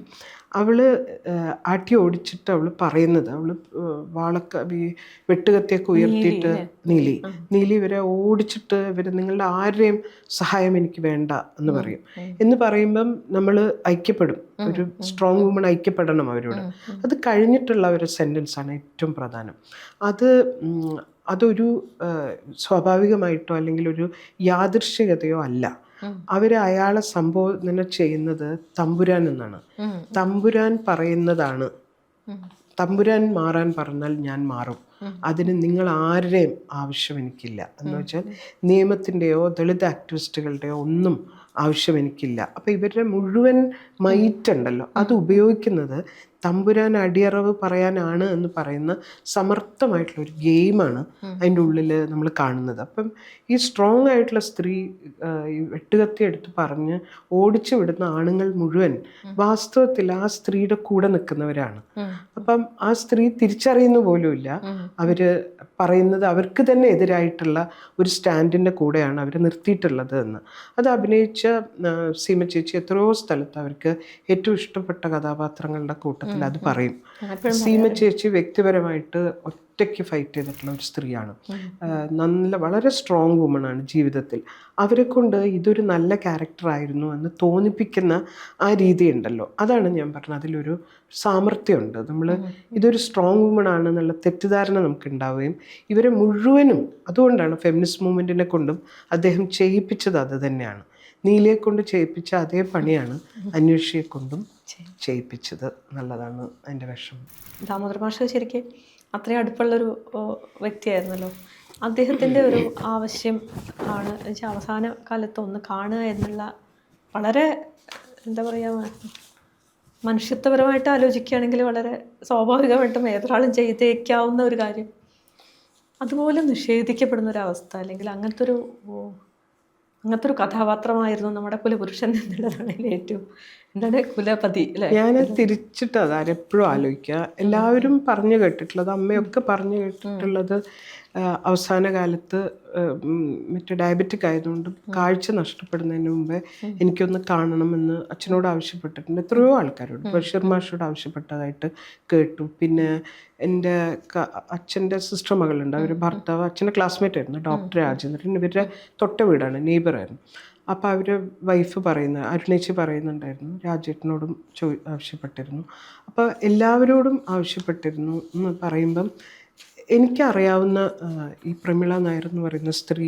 ആട്ടി ഓടിച്ചിട്ട് അവൾ പറയുന്നത്, ഈ വെട്ടുകത്തിയൊക്കെ ഉയർത്തിയിട്ട് നീലി ഇവരെ ഓടിച്ചിട്ട് നിങ്ങളുടെ ആരുടെയും സഹായം എനിക്ക് വേണ്ട എന്ന് പറയും. എന്ന് പറയുമ്പം നമ്മൾ ഐക്യപ്പെടും, ഒരു സ്ട്രോങ് വുമൺ ഐക്യപ്പെടണം അവരോട്. അത് കഴിഞ്ഞിട്ടുള്ള ഒരു സെൻറ്റൻസാണ് ഏറ്റവും പ്രധാനം. അതൊരു സ്വാഭാവികമായിട്ടോ അല്ലെങ്കിൽ ഒരു യാദൃശ്ചികതയോ അല്ല. അയാളെ സംബോധന ചെയ്യുന്നത് തമ്പുരാൻ എന്നാണ്. തമ്പുരാൻ പറയുന്നതാണ്, തമ്പുരാൻ മാറാൻ പറഞ്ഞാൽ ഞാൻ മാറും, അതിന് നിങ്ങൾ ആരുടെയും ആവശ്യം എനിക്കില്ല എന്ന് വെച്ചാൽ നിയമത്തിൻ്റെയോ ദളിത് ആക്ടിവിസ്റ്റുകളുടെയോ ഒന്നും ആവശ്യം എനിക്കില്ല. അപ്പോൾ ഇവരുടെ മുഴുവൻ മൈറ്റുണ്ടല്ലോ അത് ഉപയോഗിക്കുന്നത് തമ്പുരാൻ അടിയറവ് പറയാനാണ് എന്ന് പറയുന്ന സമർത്ഥമായിട്ടുള്ള ഒരു ഗെയിമാണ് അതിൻ്റെ ഉള്ളിൽ നമ്മൾ കാണുന്നത്. അപ്പം ഈ സ്ട്രോങ് ആയിട്ടുള്ള സ്ത്രീ ഈ വെട്ടുകത്തി എടുത്ത് പറഞ്ഞ് ഓടിച്ചു വിടുന്ന ആണുങ്ങൾ മുഴുവൻ വാസ്തവത്തിൽ ആ സ്ത്രീയുടെ കൂടെ നിൽക്കുന്നവരാണ്. അപ്പം ആ സ്ത്രീ തിരിച്ചറിയുന്ന പോലുമില്ല അവർ പറയുന്നത് അവർക്ക് തന്നെ എതിരായിട്ടുള്ള ഒരു സ്റ്റാൻഡിൻ്റെ കൂടെയാണ് അവർ നിർത്തിയിട്ടുള്ളത് എന്ന്. അത് അഭിനയിച്ച സീമ ചേച്ചി എത്രയോ സ്ഥലത്ത് അവർക്ക് ഏറ്റവും ഇഷ്ടപ്പെട്ട കഥാപാത്രങ്ങളുടെ കൂട്ടത്തിൽ അത് പറയും. സീമ ചേച്ചി വ്യക്തിപരമായിട്ട് ഒറ്റയ്ക്ക് ഫൈറ്റ് ചെയ്തിട്ടുള്ള ഒരു സ്ത്രീയാണ്. വളരെ സ്ട്രോങ് വുമണാണ് ജീവിതത്തിൽ. അവരെ കൊണ്ട് ഇതൊരു നല്ല ക്യാരക്ടറായിരുന്നു എന്ന് തോന്നിപ്പിക്കുന്ന ആ രീതി ഉണ്ടല്ലോ, അതാണ് ഞാൻ പറഞ്ഞത്. അതിലൊരു സാമർത്ഥ്യമുണ്ട്. ഇതൊരു സ്ട്രോങ് വുമണാണ് എന്നുള്ള തെറ്റിദ്ധാരണ നമുക്ക് ഉണ്ടാവുകയും ഇവരെ മുഴുവനും അതുകൊണ്ടാണ് ഫെമിനിസ്റ്റ് മൂവ്മെൻറ്റിനെ കൊണ്ടും അദ്ദേഹം ചെയ്യിപ്പിച്ചത് അത് തന്നെയാണ്. നീലയെ കൊണ്ട് ചെയ്യിപ്പിച്ച അതേ പണിയാണ് അന്വേഷിയെ കൊണ്ടും ചെയ്യിപ്പിച്ചത് എന്നുള്ളതാണ് അതിൻ്റെ വിഷമം. ദാമോദര മാഷ് ശരിക്കും അത്രയും അടുപ്പുള്ളൊരു വ്യക്തിയായിരുന്നല്ലോ. അദ്ദേഹത്തിൻ്റെ ഒരു ആവശ്യം ആണ് അവസാന കാലത്ത് ഒന്ന് കാണുക എന്നുള്ള വളരെ എന്താ പറയുക, മനുഷ്യത്വപരമായിട്ട് ആലോചിക്കുകയാണെങ്കിൽ വളരെ സ്വാഭാവികമായിട്ടും ഏതൊരാളും ചെയ്തേക്കാവുന്ന ഒരു കാര്യം അതുപോലെ നിഷേധിക്കപ്പെടുന്ന ഒരവസ്ഥ, അല്ലെങ്കിൽ അങ്ങനത്തെ ഒരു കഥാപാത്രമായിരുന്നു നമ്മുടെ കുലപുരുഷൻ എന്നുള്ളതാണ് ഏറ്റവും കുലപതി അല്ലേ. ഞാൻ തിരിച്ചിട്ട് അതാരെപ്പോഴും ആലോചിക്കുക. എല്ലാവരും പറഞ്ഞു കേട്ടിട്ടുള്ളത്, അമ്മയൊക്കെ പറഞ്ഞു കേട്ടിട്ടുള്ളത് അവസാന കാലത്ത് മറ്റേ ഡയബറ്റിക് ആയതുകൊണ്ട് കാഴ്ച നഷ്ടപ്പെടുന്നതിന് മുമ്പേ എനിക്കൊന്ന് കാണണമെന്ന് അച്ഛനോട് ആവശ്യപ്പെട്ടിട്ടുണ്ട്. എത്രയോ ആൾക്കാരോട്, ബഷീർ മാഷോട് ആവശ്യപ്പെട്ടതായിട്ട് കേട്ടു. പിന്നെ എൻ്റെ അച്ഛൻ്റെ സിസ്റ്റർ മകളുണ്ട്, അവർ ഭർത്താവ് അച്ഛൻ്റെ ക്ലാസ്മേറ്റ് ആയിരുന്നു, ഡോക്ടർ രാജേന്ദ്രൻ. ഇവരുടെ തൊട്ട വീടാണ്, നെയ്ബറായിരുന്നു. അപ്പോൾ അവർ വൈഫ് അരുണേച്ചി പറയുന്നുണ്ടായിരുന്നു, രാജേട്ടനോടും ആവശ്യപ്പെട്ടിരുന്നു. അപ്പോൾ എല്ലാവരോടും ആവശ്യപ്പെട്ടിരുന്നു എന്ന് പറയുമ്പം എനിക്കറിയാവുന്ന ഈ പ്രമീള നായർ എന്ന് പറയുന്ന സ്ത്രീ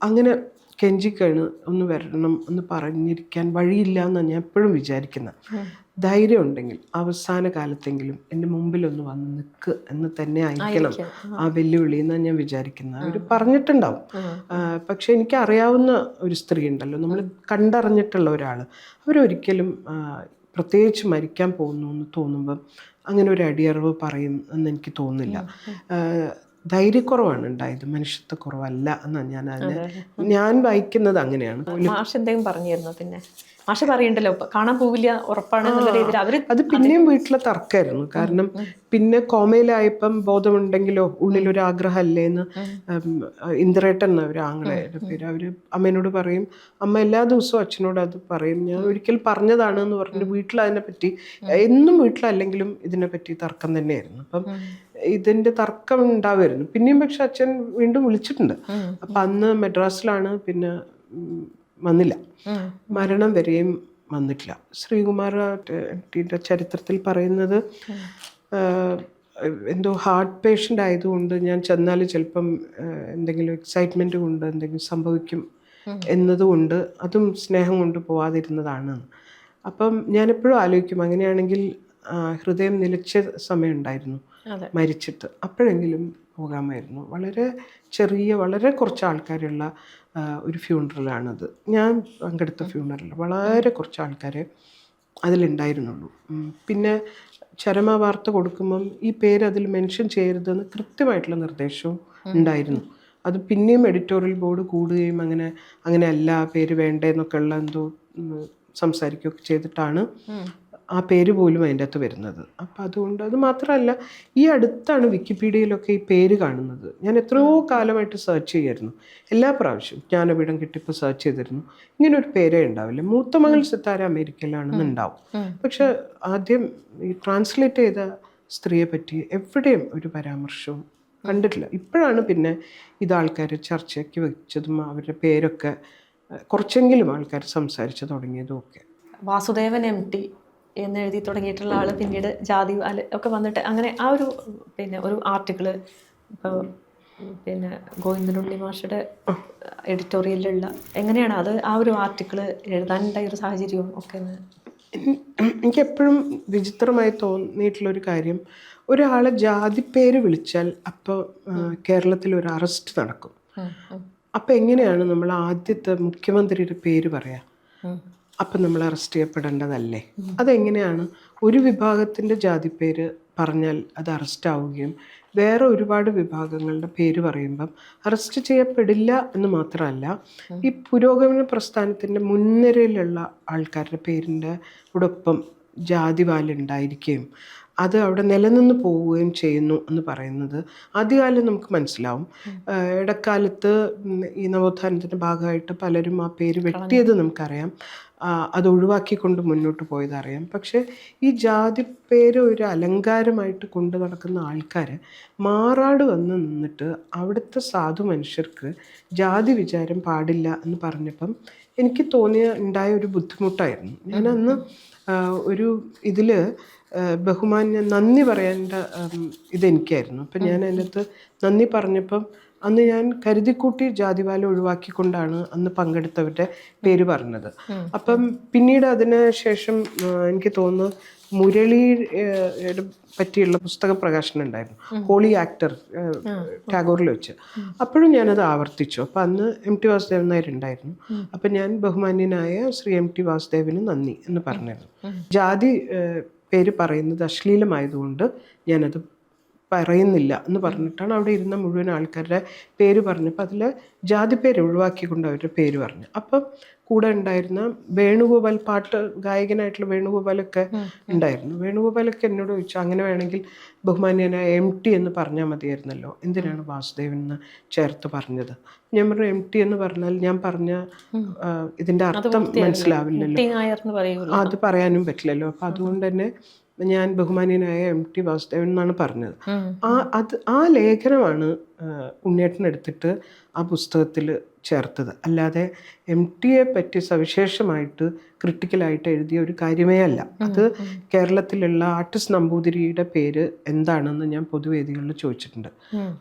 അങ്ങനെ കെഞ്ചിക്കണ് ഒന്ന് വരണം എന്ന് പറഞ്ഞിരിക്കാൻ വഴിയില്ല എന്നാണ് ഞാൻ എപ്പോഴും വിചാരിക്കുന്നത്. ധൈര്യം ഉണ്ടെങ്കിൽ അവസാന കാലത്തെങ്കിലും എൻ്റെ മുമ്പിലൊന്ന് വന്ന് നിൽക്ക് എന്ന് തന്നെ ആയിരിക്കണം ആ വെല്ലുവിളി എന്നാണ് ഞാൻ വിചാരിക്കുന്നത്. അവർ പറഞ്ഞിട്ടുണ്ടാവും. പക്ഷെ എനിക്കറിയാവുന്ന ഒരു സ്ത്രീ ഉണ്ടല്ലോ, നമ്മൾ കണ്ടറിഞ്ഞിട്ടുള്ള ഒരാൾ, അവരൊരിക്കലും പ്രത്യേകിച്ച് മരിക്കാൻ പോകുന്നു എന്ന് തോന്നുമ്പം അങ്ങനെ ഒരു അടിയറവ് പറയും എന്ന് എനിക്ക് തോന്നുന്നില്ല. ധൈര്യക്കുറവാണ് ഉണ്ടായത്, മനുഷ്യത്വക്കുറവല്ല എന്നാണ് ഞാൻ വായിക്കുന്നത്. അങ്ങനെയാണ്. മാഷ് എന്തെങ്കിലും പറഞ്ഞിരുന്നു? പിന്നെ മാഷ് പറയണ്ടല്ലോ കാണാൻ പോവില്ല ഉറപ്പാണെന്നുള്ള രീതിയിൽ അവര് അത് പിന്നെയും വീട്ടിലെ തർക്കമായിരുന്നു. കാരണം പിന്നെ കോമയിലായപ്പം ബോധമുണ്ടെങ്കിലോ ഉള്ളിലൊരു ആഗ്രഹമല്ലേന്ന് ഇന്ദിരേട്ടൻ അവർ ആങ്ങളയുടെ പേര്, അവർ അമ്മേനോട് പറയും. അമ്മ എല്ലാ ദിവസവും അച്ഛനോട് അത് പറയും, ഞാൻ ഒരിക്കൽ പറഞ്ഞതാണ് എന്ന് പറഞ്ഞിട്ട് വീട്ടിൽ അതിനെപ്പറ്റി എന്നും വീട്ടിലല്ലെങ്കിലും ഇതിനെപ്പറ്റി തർക്കം തന്നെയായിരുന്നു. അപ്പം ഇതിൻ്റെ തർക്കം ഉണ്ടാവുമായിരുന്നു. പിന്നെയും പക്ഷെ അച്ഛൻ വീണ്ടും വിളിച്ചിട്ടുണ്ട്. അപ്പം അന്ന് മദ്രാസിലാണ്, പിന്നെ വന്നില്ല, മരണം വരെയും വന്നിട്ടില്ല. ശ്രീകുമാർ ടിയുടെ ചരിത്രത്തിൽ പറയുന്നത് എന്തോ ഹാർട്ട് പേഷ്യൻ്റ് ആയതുകൊണ്ട് ഞാൻ ചെന്നാൽ ചിലപ്പം എന്തെങ്കിലും എക്സൈറ്റ്മെൻറ്റ് കൊണ്ട് എന്തെങ്കിലും സംഭവിക്കും എന്നതുകൊണ്ട്, അതും സ്നേഹം കൊണ്ട് പോവാതിരുന്നതാണ്. അപ്പം ഞാനെപ്പോഴും ആലോചിക്കും, അങ്ങനെയാണെങ്കിൽ ഹൃദയം നിലച്ച സമയം ഉണ്ടായിരുന്നു മരിച്ചിട്ട്, അപ്പോഴെങ്കിലും പോകാമായിരുന്നു. വളരെ ചെറിയ, വളരെ കുറച്ച് ആൾക്കാരുള്ള ഒരു ഫ്യൂണറലാണത്. ഞാൻ പങ്കെടുത്ത ഫ്യൂണറൽ വളരെ കുറച്ച് ആൾക്കാരെ അതിലുണ്ടായിരുന്നുള്ളൂ. പിന്നെ ചരമ വാർത്ത കൊടുക്കുമ്പം ഈ പേര് അതിൽ മെൻഷൻ ചെയ്യരുതെന്ന് കൃത്യമായിട്ടുള്ള നിർദ്ദേശവും ഉണ്ടായിരുന്നു. അത് പിന്നെയും എഡിറ്റോറിയൽ ബോർഡ് കൂടുകയും അങ്ങനെ അല്ല, പേര് വേണ്ടേന്നൊക്കെ ഉള്ള എന്തോ സംസാരിക്കുകയൊക്കെ ചെയ്തിട്ടാണ് ആ പേര് പോലും അതിൻ്റെ അകത്ത് വരുന്നത്. അപ്പം അതുകൊണ്ട്, അത് മാത്രമല്ല ഈ അടുത്താണ് വിക്കിപീഡിയയിലൊക്കെ ഈ പേര് കാണുന്നത്. ഞാൻ എത്രയോ കാലമായിട്ട് സെർച്ച് ചെയ്യായിരുന്നു, എല്ലാ പ്രാവശ്യവും ജ്ഞാനപീഠം കിട്ടിയപ്പോൾ സെർച്ച് ചെയ്തിരുന്നു. ഇങ്ങനൊരു പേരേ ഉണ്ടാവില്ല. മൂത്ത മകൾ സിത്താര അമേരിക്കയിലാണെന്ന് ഉണ്ടാവും, പക്ഷെ ആദ്യം ഈ ട്രാൻസ്ലേറ്റ് ചെയ്ത സ്ത്രീയെ പറ്റി എവിടെയും ഒരു പരാമർശവും കണ്ടിട്ടില്ല. ഇപ്പോഴാണ് പിന്നെ ഇത് ആൾക്കാർ ചർച്ചയ്ക്ക് വെച്ചതും അവരുടെ പേരൊക്കെ കുറച്ചെങ്കിലും ആൾക്കാർ സംസാരിച്ച് തുടങ്ങിയതും ഒക്കെ. വാസുദേവൻ MT എന്ന് എഴുതി തുടങ്ങിയിട്ടുള്ള ആൾ പിന്നീട് ജാതി ഒക്കെ വന്നിട്ട് അങ്ങനെ ആ ഒരു ഒരു ആർട്ടിക്കിള് ഇപ്പോൾ ഗോവിന്ദനുണ്ണി മാഷയുടെ എഡിറ്റോറിയലിലുള്ള എങ്ങനെയാണ് അത്, ആ ഒരു ആർട്ടിക്കിള് എഴുതാനുണ്ടായ ഒരു സാഹചര്യവും ഒക്കെ? എനിക്കെപ്പോഴും വിചിത്രമായി തോന്നിയിട്ടുള്ളൊരു കാര്യം, ഒരാളെ ജാതിപ്പേര് വിളിച്ചാൽ അപ്പോൾ കേരളത്തിൽ ഒരു അറസ്റ്റ് നടക്കും. അപ്പം എങ്ങനെയാണ് നമ്മൾ ആദ്യത്തെ മുഖ്യമന്ത്രിയുടെ പേര് പറയാം? അപ്പം നമ്മൾ അറസ്റ്റ് ചെയ്യപ്പെടേണ്ടതല്ലേ? അതെങ്ങനെയാണ് ഒരു വിഭാഗത്തിൻ്റെ ജാതിപ്പേര് പറഞ്ഞാൽ അത് അറസ്റ്റ് ആവുകയും വേറെ ഒരുപാട് വിഭാഗങ്ങളുടെ പേര് പറയുമ്പം അറസ്റ്റ് ചെയ്യപ്പെടില്ല എന്ന് മാത്രമല്ല, ഈ പുരോഗമന പ്രസ്ഥാനത്തിൻ്റെ മുൻനിരയിലുള്ള ആൾക്കാരുടെ പേരിൻ്റെ ഒപ്പം ജാതിവാലുണ്ടായിരിക്കുകയും അത് അവിടെ നിലനിന്ന് പോവുകയും ചെയ്യുന്നു എന്ന് പറയുന്നത് ആദ്യകാലം നമുക്ക് മനസ്സിലാവും. ഇടക്കാലത്ത് ഈ നവോത്ഥാനത്തിൻ്റെ ഭാഗമായിട്ട് പലരും ആ പേര് വെട്ടിയത് നമുക്കറിയാം, അത് ഒഴിവാക്കിക്കൊണ്ട് മുന്നോട്ട് പോയതറിയാം. പക്ഷേ ഈ ജാതിപ്പേര് ഒരു അലങ്കാരമായിട്ട് കൊണ്ട് നടക്കുന്ന ആൾക്കാർ മാറാട് വന്ന് നിന്നിട്ട് അവിടുത്തെ സാധു മനുഷ്യർക്ക് ജാതി വിചാരം പാടില്ല എന്ന് പറഞ്ഞപ്പം എനിക്ക് ഉണ്ടായ ഒരു ബുദ്ധിമുട്ടായിരുന്നു. ഞാനന്ന് ഒരു ഇതിൽ ബഹുമാന്യ നന്ദി പറയേണ്ട ഇതെനിക്കായിരുന്നു. അപ്പം ഞാൻ അതിനകത്ത് നന്ദി പറഞ്ഞപ്പം അന്ന് ഞാൻ കരുതിക്കൂട്ടി ജാതിവാല ഒഴിവാക്കിക്കൊണ്ടാണ് അന്ന് പങ്കെടുത്തവരുടെ പേര് പറഞ്ഞത്. അപ്പം പിന്നീട് അതിന് ശേഷം എനിക്ക് തോന്നുന്നു മുരളിയുടെ പറ്റിയുള്ള പുസ്തക പ്രകാശനം ഉണ്ടായിരുന്നു, ഹോളി ആക്ടർ, ടാഗോറിൽ വെച്ച്. അപ്പോഴും ഞാനത് ആവർത്തിച്ചു. അപ്പം അന്ന് MT വാസുദേവൻ നായർ ഉണ്ടായിരുന്നു. അപ്പം ഞാൻ ബഹുമാന്യനായ ശ്രീ MT വാസുദേവന് നന്ദി എന്ന് പറഞ്ഞിരുന്നു. ജാതി പേര് പറയുന്നത് അശ്ലീലമായതുകൊണ്ട് ഞാനത് പറയുന്നില്ല എന്ന് പറഞ്ഞിട്ടാണ് അവിടെ ഇരുന്ന മുഴുവൻ ആൾക്കാരുടെ പേര് പറഞ്ഞപ്പോൾ അതിൽ ജാതിപ്പേര് ഒഴിവാക്കിക്കൊണ്ട് അവരുടെ പേര് പറഞ്ഞു. അപ്പം കൂടെ ഉണ്ടായിരുന്ന വേണുഗോപാൽ, പാട്ട് ഗായകനായിട്ടുള്ള വേണുഗോപാലൊക്കെ ഉണ്ടായിരുന്നു. വേണുഗോപാലൊക്കെ എന്നോട് ചോദിച്ചു, അങ്ങനെ വേണമെങ്കിൽ ബഹുമാന്യനായ MT എന്ന് പറഞ്ഞാൽ മതിയായിരുന്നല്ലോ, എന്തിനാണ് വാസുദേവൻ എന്ന് ചേർത്ത് പറഞ്ഞത്? ഞാൻ പറഞ്ഞു, MT എന്ന് പറഞ്ഞാൽ ഞാൻ പറഞ്ഞ ഇതിൻ്റെ അർത്ഥം മനസ്സിലാവില്ലല്ലോ, അത് പറയാനും പറ്റില്ലല്ലോ. അപ്പം അതുകൊണ്ട് തന്നെ ഞാൻ ബഹുമാന്യനായ MT വാസുദേവൻ എന്നാണ് പറഞ്ഞത്. ആ ലേഖനമാണ് ഉണ്ണിയേട്ടൻ എടുത്തിട്ട് ആ പുസ്തകത്തിൽ ചേർത്തത്. അല്ലാതെ MTയെ പറ്റി സവിശേഷമായിട്ട് ക്രിട്ടിക്കലായിട്ട് എഴുതിയ ഒരു കാര്യമേ അല്ല. അത് കേരളത്തിലുള്ള ആർട്ടിസ്റ്റ് നമ്പൂതിരിയുടെ പേര് എന്താണെന്ന് ഞാൻ പൊതുവേദികളിൽ ചോദിച്ചിട്ടുണ്ട്.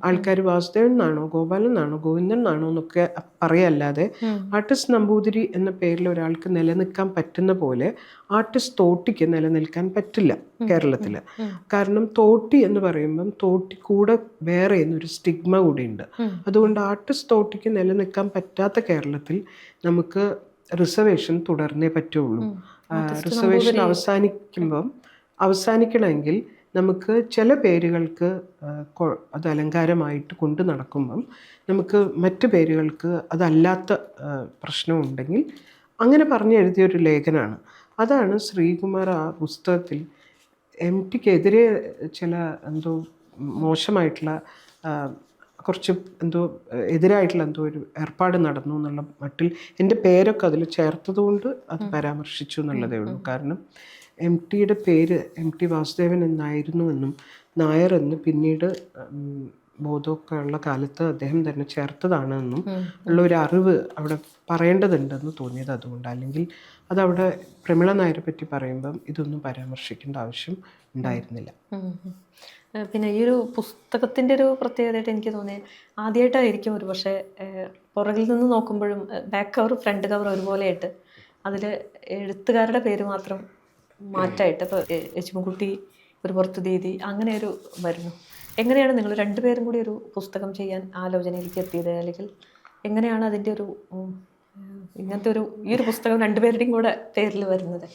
ആൾക്കാർ വാസുദേവൻ എന്നാണോ, ഗോപാലൻ എന്നാണോ, ഗോവിന്ദൻ എന്നാണോ എന്നൊക്കെ പറയല്ലാതെ ആർട്ടിസ്റ്റ് നമ്പൂതിരി എന്ന പേരിൽ ഒരാൾക്ക് നിലനിൽക്കാൻ പറ്റുന്ന പോലെ ആർട്ടിസ്റ്റ് തോട്ടിക്ക് നിലനിൽക്കാൻ പറ്റില്ല കേരളത്തിൽ. കാരണം തോട്ടി എന്ന് പറയുമ്പം തോട്ടി കൂടെ വേറെ എന്നൊരു സ്റ്റിഗ്മ കൂടിയുണ്ട്. അതുകൊണ്ട് ആർട്ടിസ്റ്റ് തോട്ടിക്ക് നിലനിൽക്കാൻ പറ്റാത്ത കേരളത്തിൽ നമുക്ക് റിസർവേഷൻ തുടർന്നേ പറ്റുള്ളൂ. റിസർവേഷൻ അവസാനിക്കണമെങ്കിൽ നമുക്ക് ചില പേരുകൾക്ക് അത് അലങ്കാരമായിട്ട് കൊണ്ട് നടക്കുമ്പം നമുക്ക് മറ്റു പേരുകൾക്ക് അതല്ലാത്ത പ്രശ്നമുണ്ടെങ്കിൽ അങ്ങനെ പറഞ്ഞെഴുതിയൊരു ലേഖനമാണ്. അതാണ് ശ്രീകുമാർ ആ പുസ്തകത്തിൽ MTക്കെതിരെ ചില എന്തോ മോശമായിട്ടുള്ള കുറച്ച് എതിരായിട്ടുള്ള ഒരു ഏർപ്പാട് നടന്നു എന്നുള്ള മട്ടിൽ എൻ്റെ പേരൊക്കെ അതിൽ ചേർത്തതുകൊണ്ട് അത് പരാമർശിച്ചു എന്നുള്ളതേ ഉള്ളൂ. കാരണം MTയുടെ പേര് MT വാസുദേവൻ എന്നായിരുന്നുവെന്നും നായർ എന്ന് പിന്നീട് ബോധമൊക്കെ ഉള്ള കാലത്ത് അദ്ദേഹം തന്നെ ചേർത്തതാണ് എന്നും ഉള്ള ഒരു അറിവ് അവിടെ പറയേണ്ടതുണ്ടെന്ന് തോന്നിയത് അതുകൊണ്ട്. അല്ലെങ്കിൽ അതവിടെ പ്രമിള നായരെ പറ്റി പറയുമ്പം ഇതൊന്നും പരാമർശിക്കേണ്ട ആവശ്യം ഉണ്ടായിരുന്നില്ല. പിന്നെ ഈ ഒരു പുസ്തകത്തിൻ്റെ ഒരു പ്രത്യേകതയായിട്ട് എനിക്ക് തോന്നിയത് ആദ്യമായിട്ടായിരിക്കും ഒരു പക്ഷേ പുറകിൽ നിന്ന് നോക്കുമ്പോഴും ബാക്ക് കവർ ഫ്രണ്ട് കവർ ഒരുപോലെയായിട്ട് അതിൽ എഴുത്തുകാരുടെ പേര് മാത്രം മാറ്റമായിട്ട് ഇപ്പോൾ യശുമക്കുട്ടി ഒരു പുറത്ത് ദീദി അങ്ങനെ ഒരു വരുന്നു. എങ്ങനെയാണ് നിങ്ങൾ രണ്ടുപേരും കൂടി ഒരു പുസ്തകം ചെയ്യാൻ ആലോചനയിലേക്ക് എത്തിയത്? അല്ലെങ്കിൽ എങ്ങനെയാണ് അതിൻ്റെ ഒരു ഇങ്ങനത്തെ ഒരു ഈ ഒരു പുസ്തകം രണ്ടുപേരുടെയും കൂടെ പേരിൽ വരുന്നത്?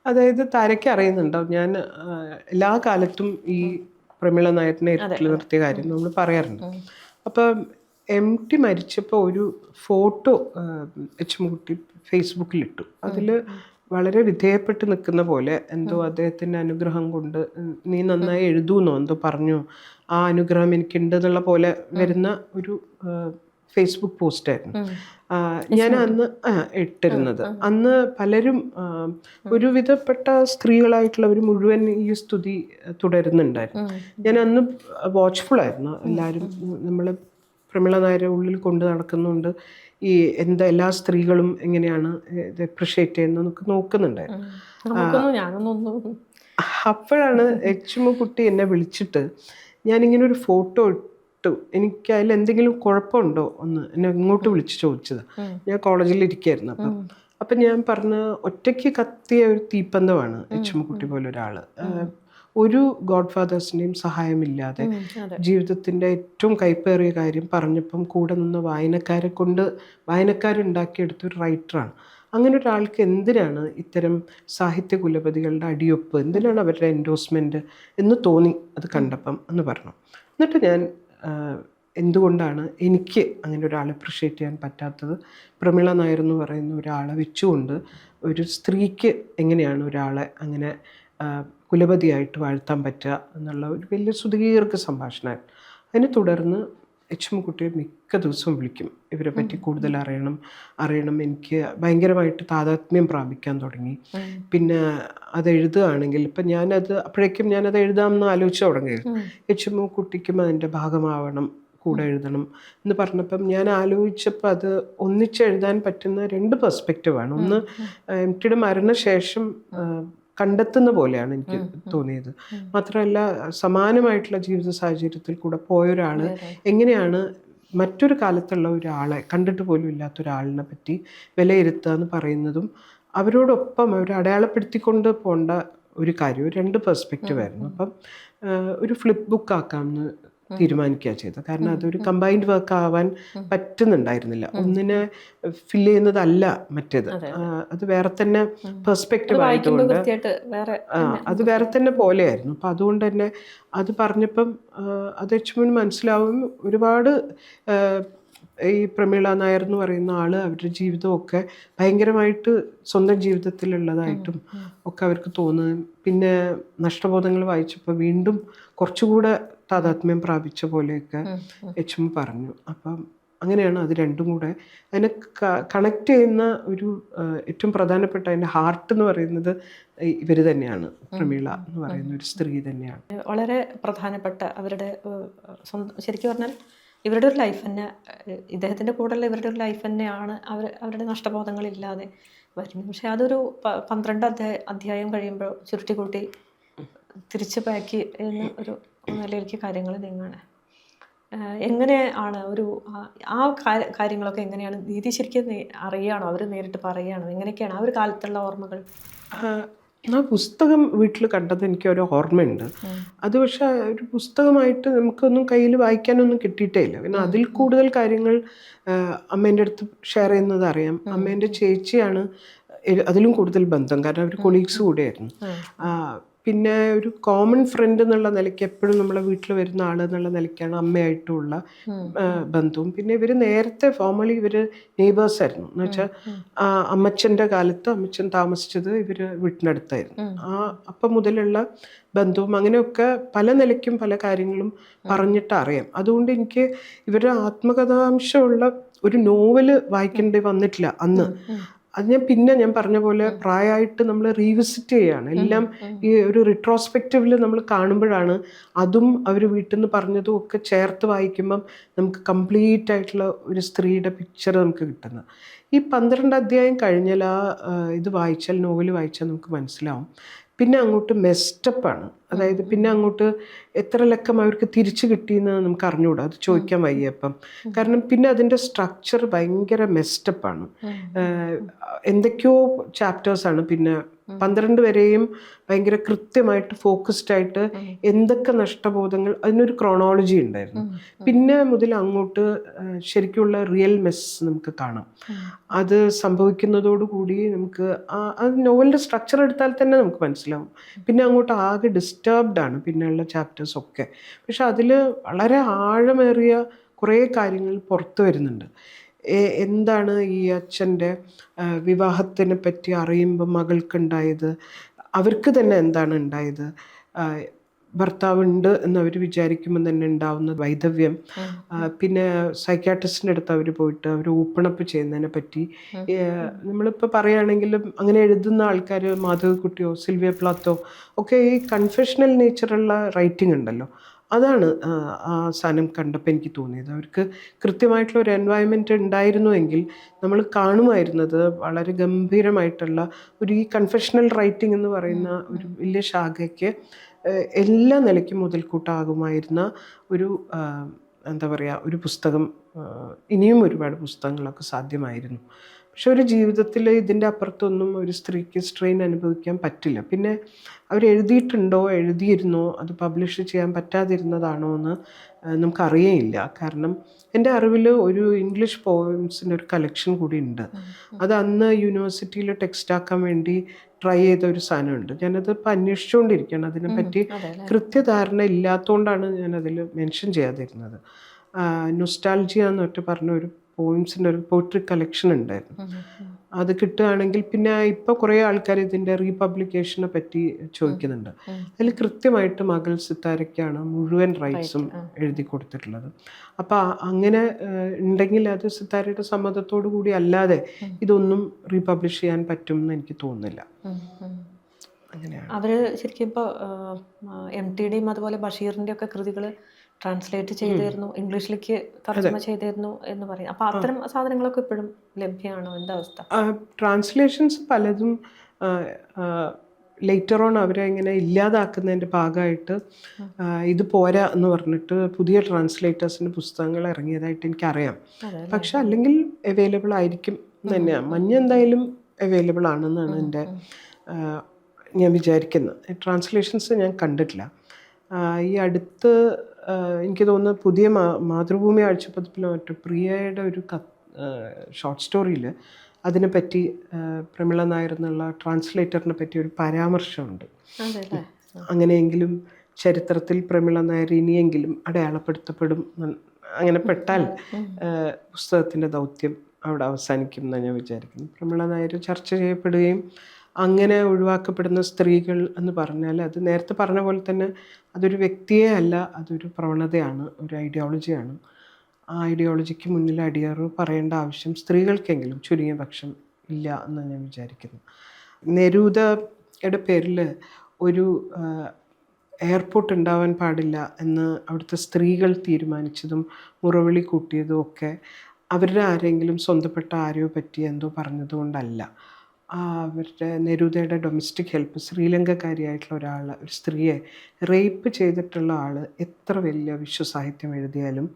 അതായത് താരയ്ക്ക് അറിയുന്നുണ്ടോ, ഞാൻ എല്ലാ കാലത്തും ഈ പ്രമിള നായരിനെ എഴുത്തിൽ നിർത്തിയ കാര്യം നമ്മൾ പറയാറുണ്ട്. അപ്പം MT മരിച്ചപ്പോൾ ഒരു ഫോട്ടോ യശുമക്കുട്ടി ഫേസ്ബുക്കിലിട്ടു. അതിൽ വളരെ വിധേയപ്പെട്ട് നിൽക്കുന്ന പോലെ എന്തോ അദ്ദേഹത്തിൻ്റെ അനുഗ്രഹം കൊണ്ട് നീ നന്നായി എഴുതുന്നോ എന്തോ പറഞ്ഞു, ആ അനുഗ്രഹം എനിക്കുണ്ടെന്നുള്ള പോലെ വരുന്ന ഒരു ഫേസ്ബുക്ക് പോസ്റ്റായിരുന്നു ഞാൻ അന്ന് ഇട്ടിരുന്നത്. അന്ന് പലരും ഒരുവിധപ്പെട്ട സ്ത്രീകളായിട്ടുള്ളവർ മുഴുവൻ ഈ സ്തുതി തുടരുന്നുണ്ടായിരുന്നു. ഞാൻ അന്ന് വാച്ച്ഫുൾ ആയിരുന്നു. എല്ലാവരും നമ്മൾ പ്രമിള നായരെ ഉള്ളിൽ കൊണ്ട് നടക്കുന്നുണ്ട്, ഈ എല്ലാ സ്ത്രീകളും എങ്ങനെയാണ് ഇത് അപ്രിഷ്യേറ്റ് ചെയ്യുന്നതൊക്കെ നോക്കുന്നുണ്ടായിരുന്നു. അപ്പോഴാണ് യശുമക്കുട്ടി എന്നെ വിളിച്ചിട്ട് ഞാനിങ്ങനെ ഒരു ഫോട്ടോ ഇട്ടു, എനിക്ക് അതിൽ എന്തെങ്കിലും കുഴപ്പമുണ്ടോ ഒന്ന് എന്നെ ഇങ്ങോട്ട് വിളിച്ച് ചോദിച്ചത്. ഞാൻ കോളേജിൽ ഇരിക്കുകയായിരുന്നു. അപ്പം ഞാൻ പറഞ്ഞ ഒറ്റയ്ക്ക് കത്തിയ ഒരു തീപ്പന്തമാണ് യശുമക്കുട്ടി പോലെ ഒരാൾ. ഒരു ഗോഡ് ഫാദേഴ്സിൻ്റെയും സഹായമില്ലാതെ ജീവിതത്തിൻ്റെ ഏറ്റവും കൈപ്പേറിയ കാര്യം പറഞ്ഞപ്പം കൂടെ നിന്ന് വായനക്കാരുണ്ടാക്കിയെടുത്തൊരു റൈറ്ററാണ്. അങ്ങനെ ഒരാൾക്ക് എന്തിനാണ് ഇത്തരം സാഹിത്യ കുലപതികളുടെ അടിയൊപ്പ്, എന്തിനാണ് അവരുടെ എൻഡോഴ്സ്മെൻറ്റ് എന്ന് തോന്നി അത് കണ്ടപ്പം എന്ന് പറഞ്ഞു. എന്നിട്ട് ഞാൻ എന്തുകൊണ്ടാണ് എനിക്ക് അങ്ങനെ ഒരാളെ അപ്രിഷ്യേറ്റ് ചെയ്യാൻ പറ്റാത്തത്, പ്രമിള നായർ എന്ന് പറയുന്ന ഒരാളെ വെച്ചുകൊണ്ട് ഒരു സ്ത്രീക്ക് എങ്ങനെയാണ് ഒരാളെ അങ്ങനെ കുലപതിയായിട്ട് വാഴ്ത്താൻ പറ്റുക എന്നുള്ള ഒരു വലിയ സുദീർഘ സംഭാഷണമായിരുന്നു. അതിനെ തുടർന്ന് യശുമക്കുട്ടിയെ മിക്ക ദിവസവും വിളിക്കും, ഇവരെ പറ്റി കൂടുതൽ അറിയണം. എനിക്ക് ഭയങ്കരമായിട്ട് താതാത്മ്യം പ്രാപിക്കാൻ തുടങ്ങി. പിന്നെ അത് എഴുതുകയാണെങ്കിൽ ഇപ്പം അപ്പോഴേക്കും ഞാനത് എഴുതാമെന്ന് ആലോചിച്ച് തുടങ്ങിയിരുന്നു. യശുമക്കുട്ടിക്കും അതിൻ്റെ ഭാഗമാവണം, കൂടെ എഴുതണം എന്ന് പറഞ്ഞപ്പം ഞാൻ ആലോചിച്ചപ്പോൾ അത് ഒന്നിച്ചെഴുതാൻ പറ്റുന്ന 2 പെർസ്പെക്റ്റീവാണ്. ഒന്ന് MT മരണശേഷം കണ്ടെത്തുന്ന പോലെയാണ് എനിക്ക് തോന്നിയത്. മാത്രമല്ല സമാനമായിട്ടുള്ള ജീവിത സാഹചര്യത്തിൽ കൂടെ പോയൊരാൾ എങ്ങനെയാണ് മറ്റൊരു കാലത്തുള്ള ഒരാളെ, കണ്ടിട്ട് പോലും ഇല്ലാത്ത ഒരാളിനെ പറ്റി വിലയിരുത്തുക എന്ന് പറയുന്നതും അവരോടൊപ്പം അവർ അടയാളപ്പെടുത്തിക്കൊണ്ട് പോകേണ്ട ഒരു കാര്യം. 2 പെർസ്പെക്റ്റീവായിരുന്നു. അപ്പം ഒരു ഫ്ലിപ്പ് ബുക്ക് ആക്കാമെന്ന് തീരുമാനിക്കുക ചെയ്തത്. കാരണം അതൊരു കമ്പൈൻഡ് വർക്ക് ആവാൻ പറ്റുന്നുണ്ടായിരുന്നില്ല. ഒന്നിനെ ഫില്ല് ചെയ്യുന്നതല്ല മറ്റേത്. അത് വേറെ തന്നെ പെർസ്പെക്റ്റീവ് ആയതുകൊണ്ട് അത് വേറെ തന്നെ പോലെയായിരുന്നു. അപ്പം അതുകൊണ്ട് തന്നെ അത് പറഞ്ഞപ്പം അത് യശുമന് മനസ്സിലാവും. ഒരുപാട് ഈ പ്രമിള നായർ എന്ന് പറയുന്ന ആൾ അവരുടെ ജീവിതമൊക്കെ ഭയങ്കരമായിട്ട് സ്വന്തം ജീവിതത്തിലുള്ളതായിട്ടും ഒക്കെ അവർക്ക് തോന്നുകയും പിന്നെ നഷ്ടബോധങ്ങൾ വായിച്ചപ്പോൾ വീണ്ടും കുറച്ചുകൂടെ താതാത്മ്യം പ്രാപിച്ച പോലെയൊക്കെ യശുമ പറഞ്ഞു. അപ്പം അങ്ങനെയാണ് അത് രണ്ടും കൂടെ അതിനെ കണക്ട് ചെയ്യുന്ന ഒരു ഏറ്റവും പ്രധാനപ്പെട്ട അതിൻ്റെ ഹാർട്ട് എന്ന് പറയുന്നത് ഇവർ തന്നെയാണ്. പ്രമീള എന്ന് പറയുന്ന ഒരു സ്ത്രീ തന്നെയാണ്. വളരെ പ്രധാനപ്പെട്ട അവരുടെ ശരിക്കും പറഞ്ഞാൽ ഇവരുടെ ഒരു ലൈഫ് തന്നെ, ഇദ്ദേഹത്തിൻ്റെ കൂടെയുള്ള ഇവരുടെ ഒരു ലൈഫ് തന്നെയാണ് അവരുടെ നഷ്ടബോധങ്ങളില്ലാതെ വരുന്നത്. പക്ഷെ അതൊരു 12 അധ്യായം കഴിയുമ്പോൾ ചുരുട്ടിക്കൂട്ടി തിരിച്ച് പാക്കി എന്ന ഒരു നിലയിലേക്ക് കാര്യങ്ങൾ നീങ്ങാണ്. എങ്ങനെ ആണ് ആ കാര്യങ്ങളൊക്കെ എങ്ങനെയാണ് ദീദി ശരിക്കും അറിയാണോ, അവർ നേരിട്ട് പറയുകയാണോ, എങ്ങനെയൊക്കെയാണ് ആ ഒരു കാലത്തുള്ള ഓർമ്മകൾ? ആ പുസ്തകം വീട്ടിൽ കണ്ടത് എനിക്കൊരു ഓർമ്മയുണ്ട്. അത് പക്ഷെ ഒരു പുസ്തകമായിട്ട് നമുക്കൊന്നും കയ്യിൽ വായിക്കാനൊന്നും കിട്ടിയിട്ടേ ഇല്ല. പിന്നെ അതിൽ കൂടുതൽ കാര്യങ്ങൾ അമ്മേൻ്റെ അടുത്ത് ഷെയർ ചെയ്യുന്നത് അറിയാം. അമ്മേൻ്റെ ചേച്ചിയാണ് അതിലും കൂടുതൽ ബന്ധം, കാരണം അവർ കൊളീഗ്സ് കൂടെയായിരുന്നു. പിന്നെ ഒരു കോമൺ ഫ്രണ്ട് എന്നുള്ള നിലയ്ക്ക് എപ്പോഴും നമ്മളെ വീട്ടിൽ വരുന്ന ആൾ എന്നുള്ള നിലയ്ക്കാണ് അമ്മയായിട്ടുള്ള ബന്ധവും. പിന്നെ ഇവർ നേരത്തെ ഫോർമലി ഇവർ നെയ്ബേഴ്സ് ആയിരുന്നു. എന്ന് വെച്ചാൽ അമ്മച്ചൻ്റെ കാലത്ത് അമ്മച്ചൻ താമസിച്ചത് ഇവർ വീട്ടിനടുത്തായിരുന്നു. അപ്പം മുതലുള്ള ബന്ധവും അങ്ങനെയൊക്കെ പല നിലയ്ക്കും പല കാര്യങ്ങളും പറഞ്ഞിട്ട് അറിയാം. അതുകൊണ്ട് എനിക്ക് ഇവരുടെ ആത്മകഥാംശമുള്ള ഒരു നോവല് വായിക്കേണ്ടി വന്നിട്ടില്ല അന്ന്. അത് ഞാൻ പറഞ്ഞ പോലെ പ്രായമായിട്ട് നമ്മൾ റീവിസിറ്റ് ചെയ്യുകയാണ് എല്ലാം. ഈ ഒരു റിട്രോസ്പെക്റ്റീവിൽ നമ്മൾ കാണുമ്പോഴാണ് അതും അവർ വീട്ടിൽ നിന്ന് പറഞ്ഞതും ഒക്കെ ചേർത്ത് വായിക്കുമ്പം നമുക്ക് കംപ്ലീറ്റ് ആയിട്ടുള്ള ഒരു സ്ത്രീയുടെ പിക്ചർ നമുക്ക് കിട്ടുന്നത്. ഈ 12 അധ്യായം കഴിഞ്ഞാൽ ഇത് വായിച്ചാൽ, നോവൽ വായിച്ചാൽ നമുക്ക് മനസ്സിലാവും പിന്നെ അങ്ങോട്ട് മെസ്റ്റപ്പാണ്. അതായത് പിന്നെ അങ്ങോട്ട് എത്ര ലക്കം അവർക്ക് തിരിച്ചു കിട്ടിയെന്ന് നമുക്ക് അറിഞ്ഞുകൂടാ, അത് ചോദിക്കാൻ വയ്യപ്പം. കാരണം പിന്നെ അതിൻ്റെ സ്ട്രക്ചർ ഭയങ്കര മെസ്റ്റപ്പാണ്. എന്തൊക്കെയോ ചാപ്റ്റേഴ്സാണ് പിന്നെ 12 വരെയും ഭയങ്കര കൃത്യമായിട്ട് ഫോക്കസ്ഡ് ആയിട്ട് എന്തൊക്കെ നഷ്ടബോധങ്ങൾ, അതിനൊരു ക്രോണോളജി ഉണ്ടായിരുന്നു. പിന്നെ മുതൽ അങ്ങോട്ട് ശരിക്കുള്ള റിയൽ മെസ് നമുക്ക് കാണാം. അത് സംഭവിക്കുന്നതോടുകൂടി നമുക്ക് അത് നോവലിൻ്റെ സ്ട്രക്ചർ എടുത്താൽ തന്നെ നമുക്ക് മനസ്സിലാവും. പിന്നെ അങ്ങോട്ട് ആകെ ഡിസ്റ്റർബ്ഡ് ആണ് പിന്നെയുള്ള ചാപ്റ്റേഴ്സൊക്കെ. പക്ഷെ അതിൽ വളരെ ആഴമേറിയ കുറേ കാര്യങ്ങൾ പുറത്തു വരുന്നുണ്ട്. എന്താണ് ഈ അച്ഛൻ്റെ വിവാഹത്തിനെ പറ്റി അറിയുമ്പോൾ മകൾക്കുണ്ടായത്, അവർക്ക് തന്നെ എന്താണ് ഉണ്ടായത്, ഭർത്താവുണ്ട് എന്നവർ വിചാരിക്കുമ്പോൾ തന്നെ ഉണ്ടാവുന്ന വൈധവ്യം, പിന്നെ സൈക്യാട്രിസ്റ്റിൻ്റെ അടുത്ത് അവർ പോയിട്ട് അവർ ഓപ്പണപ്പ് ചെയ്യുന്നതിനെ പറ്റി നമ്മളിപ്പോൾ പറയുകയാണെങ്കിലും അങ്ങനെ എഴുതുന്ന ആൾക്കാർ, മാധവിക്കുട്ടിയോ സിൽവിയ പ്ലാത്തോ ഒക്കെ ഈ കൺഫെഷണൽ നേച്ചറുള്ള റൈറ്റിംഗ് ഉണ്ടല്ലോ, അതാണ് ആ സാധനം കണ്ടപ്പോൾ എനിക്ക് തോന്നിയത്. അവർക്ക് കൃത്യമായിട്ടുള്ള ഒരു എൻവയൺമെൻറ്റ് ഉണ്ടായിരുന്നുവെങ്കിൽ നമ്മൾ കാണുമായിരുന്നത് വളരെ ഗംഭീരമായിട്ടുള്ള ഒരു ഈ കൺഫെഷണൽ റൈറ്റിംഗ് എന്ന് പറയുന്ന ഒരു വലിയ ശാഖയ്ക്ക് എല്ലാ നിലയ്ക്കും മുതൽക്കൂട്ടാകുമായിരുന്ന ഒരു എന്താ പറയുക ഒരു പുസ്തകം. ഇനിയും ഒരുപാട് പുസ്തകങ്ങളൊക്കെ സാധ്യമായിരുന്നു. പക്ഷെ ഒരു ജീവിതത്തിൽ ഇതിൻ്റെ അപ്പുറത്തൊന്നും ഒരു സ്ത്രീക്ക് സ്ട്രെയിൻ അനുഭവിക്കാൻ പറ്റില്ല. പിന്നെ അവരെഴുതിയിട്ടുണ്ടോ, എഴുതിയിരുന്നോ, അത് പബ്ലിഷ് ചെയ്യാൻ പറ്റാതിരുന്നതാണോ എന്ന് നമുക്കറിയേയില്ല. കാരണം എൻ്റെ അറിവിൽ ഒരു ഇംഗ്ലീഷ് പോയംസിൻ്റെ ഒരു കളക്ഷൻ കൂടി ഉണ്ട്. അത് അന്ന് യൂണിവേഴ്സിറ്റിയിൽ ടെക്സ്റ്റാക്കാൻ വേണ്ടി ട്രൈ ചെയ്ത ഒരു സാധനമുണ്ട്. ഞാനത് ഇപ്പം അന്വേഷിച്ചുകൊണ്ടിരിക്കുകയാണ്. അതിനെപ്പറ്റി കൃത്യധാരണ ഇല്ലാത്തതുകൊണ്ടാണ് ഞാനതിൽ മെൻഷൻ ചെയ്യാതിരുന്നത്. നൊസ്റ്റാൾജിയ എന്നൊക്കെ പറഞ്ഞ ഒരു പോയിംസിൻ്റെ ഒരു പോയിട്രി കളക്ഷൻ ഉണ്ടായിരുന്നു. അത് കിട്ടുകയാണെങ്കിൽ പിന്നെ ഇപ്പോൾ കുറേ ആൾക്കാർ ഇതിൻ്റെ റീപബ്ലിക്കേഷനെ പറ്റി ചോദിക്കുന്നുണ്ട്. അതിൽ കൃത്യമായിട്ട് മകൾ സിത്താരയ്ക്കാണ് മുഴുവൻ റൈറ്റ്സും എഴുതി കൊടുത്തിട്ടുള്ളത്. അപ്പോൾ അങ്ങനെ ഉണ്ടെങ്കിൽ അത് സിത്താരയുടെ സമ്മതത്തോടു കൂടി അല്ലാതെ ഇതൊന്നും റീപബ്ലിഷ് ചെയ്യാൻ പറ്റും എന്ന് എനിക്ക് തോന്നുന്നില്ല. അങ്ങനെയാണ്. അവർ ശരിക്കും ഇപ്പോൾ MTയുടെയും അതുപോലെ ബഷീറിൻ്റെ ഒക്കെ കൃതികൾ ട്രാൻസ്ലേറ്റ് ചെയ്തിരുന്നു, ഇംഗ്ലീഷിലേക്ക് തർജ്ജമ ചെയ്തിരുന്നു എന്ന് പറയും. അപ്പോൾ അത്തരം സാധനങ്ങളൊക്കെ ഇപ്പോഴും ലഭ്യമാണോ? എന്താ അവസ്ഥ? ട്രാൻസ്ലേഷൻസ് പലതും ലേറ്റർ ഓൺ അവരെ ഇങ്ങനെ ഇല്ലാതാക്കുന്നതിൻ്റെ ഭാഗമായിട്ട് ഇത് പോരാ എന്ന് പറഞ്ഞിട്ട് പുതിയ ട്രാൻസ്ലേറ്റേഴ്സിൻ്റെ പുസ്തകങ്ങൾ ഇറങ്ങിയതായിട്ട് എനിക്കറിയാം. പക്ഷെ അല്ലെങ്കിൽ അവൈലബിൾ ആയിരിക്കും തന്നെയാണ്. മഞ്ഞ എന്തായാലും അവൈലബിൾ ആണെന്നാണ് എൻ്റെ ഞാൻ വിചാരിക്കുന്നത്. ട്രാൻസ്ലേഷൻസ് ഞാൻ കണ്ടിട്ടില്ല. ഈ അടുത്ത് എനിക്ക് തോന്നുന്നു പുതിയ മാതൃഭൂമി ആഴ്ചപ്പതിപ്പിലോ മറ്റോ പ്രിയയുടെ ഒരു ഷോർട്ട് സ്റ്റോറിയിൽ അതിനെപ്പറ്റി പ്രമിള നായർ എന്നുള്ള ട്രാൻസ്ലേറ്ററിനെ പറ്റി ഒരു പരാമർശമുണ്ട്. അങ്ങനെയെങ്കിലും ചരിത്രത്തിൽ പ്രമിള നായർ ഇനിയെങ്കിലും അടയാളപ്പെടുത്തപ്പെടും, അങ്ങനെ പെട്ടാൽ പുസ്തകത്തിൻ്റെ ദൗത്യം അവിടെ അവസാനിക്കും എന്നാണ് ഞാൻ വിചാരിക്കുന്നത്. പ്രമിള നായർ ചർച്ച ചെയ്യപ്പെടുകയും അങ്ങനെ ഒഴിവാക്കപ്പെടുന്ന സ്ത്രീകൾ എന്ന് പറഞ്ഞാൽ അത് നേരത്തെ പറഞ്ഞ പോലെ തന്നെ അതൊരു വ്യക്തിയെ അല്ല, അതൊരു പ്രവണതയാണ്, ഒരു ഐഡിയോളജിയാണ്. ആ ഐഡിയോളജിക്ക് മുന്നിൽ അടിയറവ് പറയേണ്ട ആവശ്യം സ്ത്രീകൾക്കെങ്കിലും ചുരുങ്ങിയ പക്ഷം ഇല്ല എന്ന് ഞാൻ വിചാരിക്കുന്നു. നെരൂദയുടെ പേരിൽ ഒരു എയർപോർട്ട് ഉണ്ടാവാൻ പാടില്ല എന്ന് അവിടുത്തെ സ്ത്രീകൾ തീരുമാനിച്ചതും മുറവിളി കൂട്ടിയതും ഒക്കെ അവരുടെ ആരെങ്കിലും സ്വന്തപ്പെട്ട ആരെയോ പറ്റി എന്തോ പറഞ്ഞതുകൊണ്ടല്ല. അവരുടെ നെരൂദയുടെ ഡൊമസ്റ്റിക് ഹെൽപ്പ് ശ്രീലങ്കക്കാരിയായിട്ടുള്ള ഒരു സ്ത്രീയെ റേപ്പ് ചെയ്തിട്ടുള്ള ആൾ എത്ര വലിയ വിശ്വസാഹിത്യം എഴുതിയാലും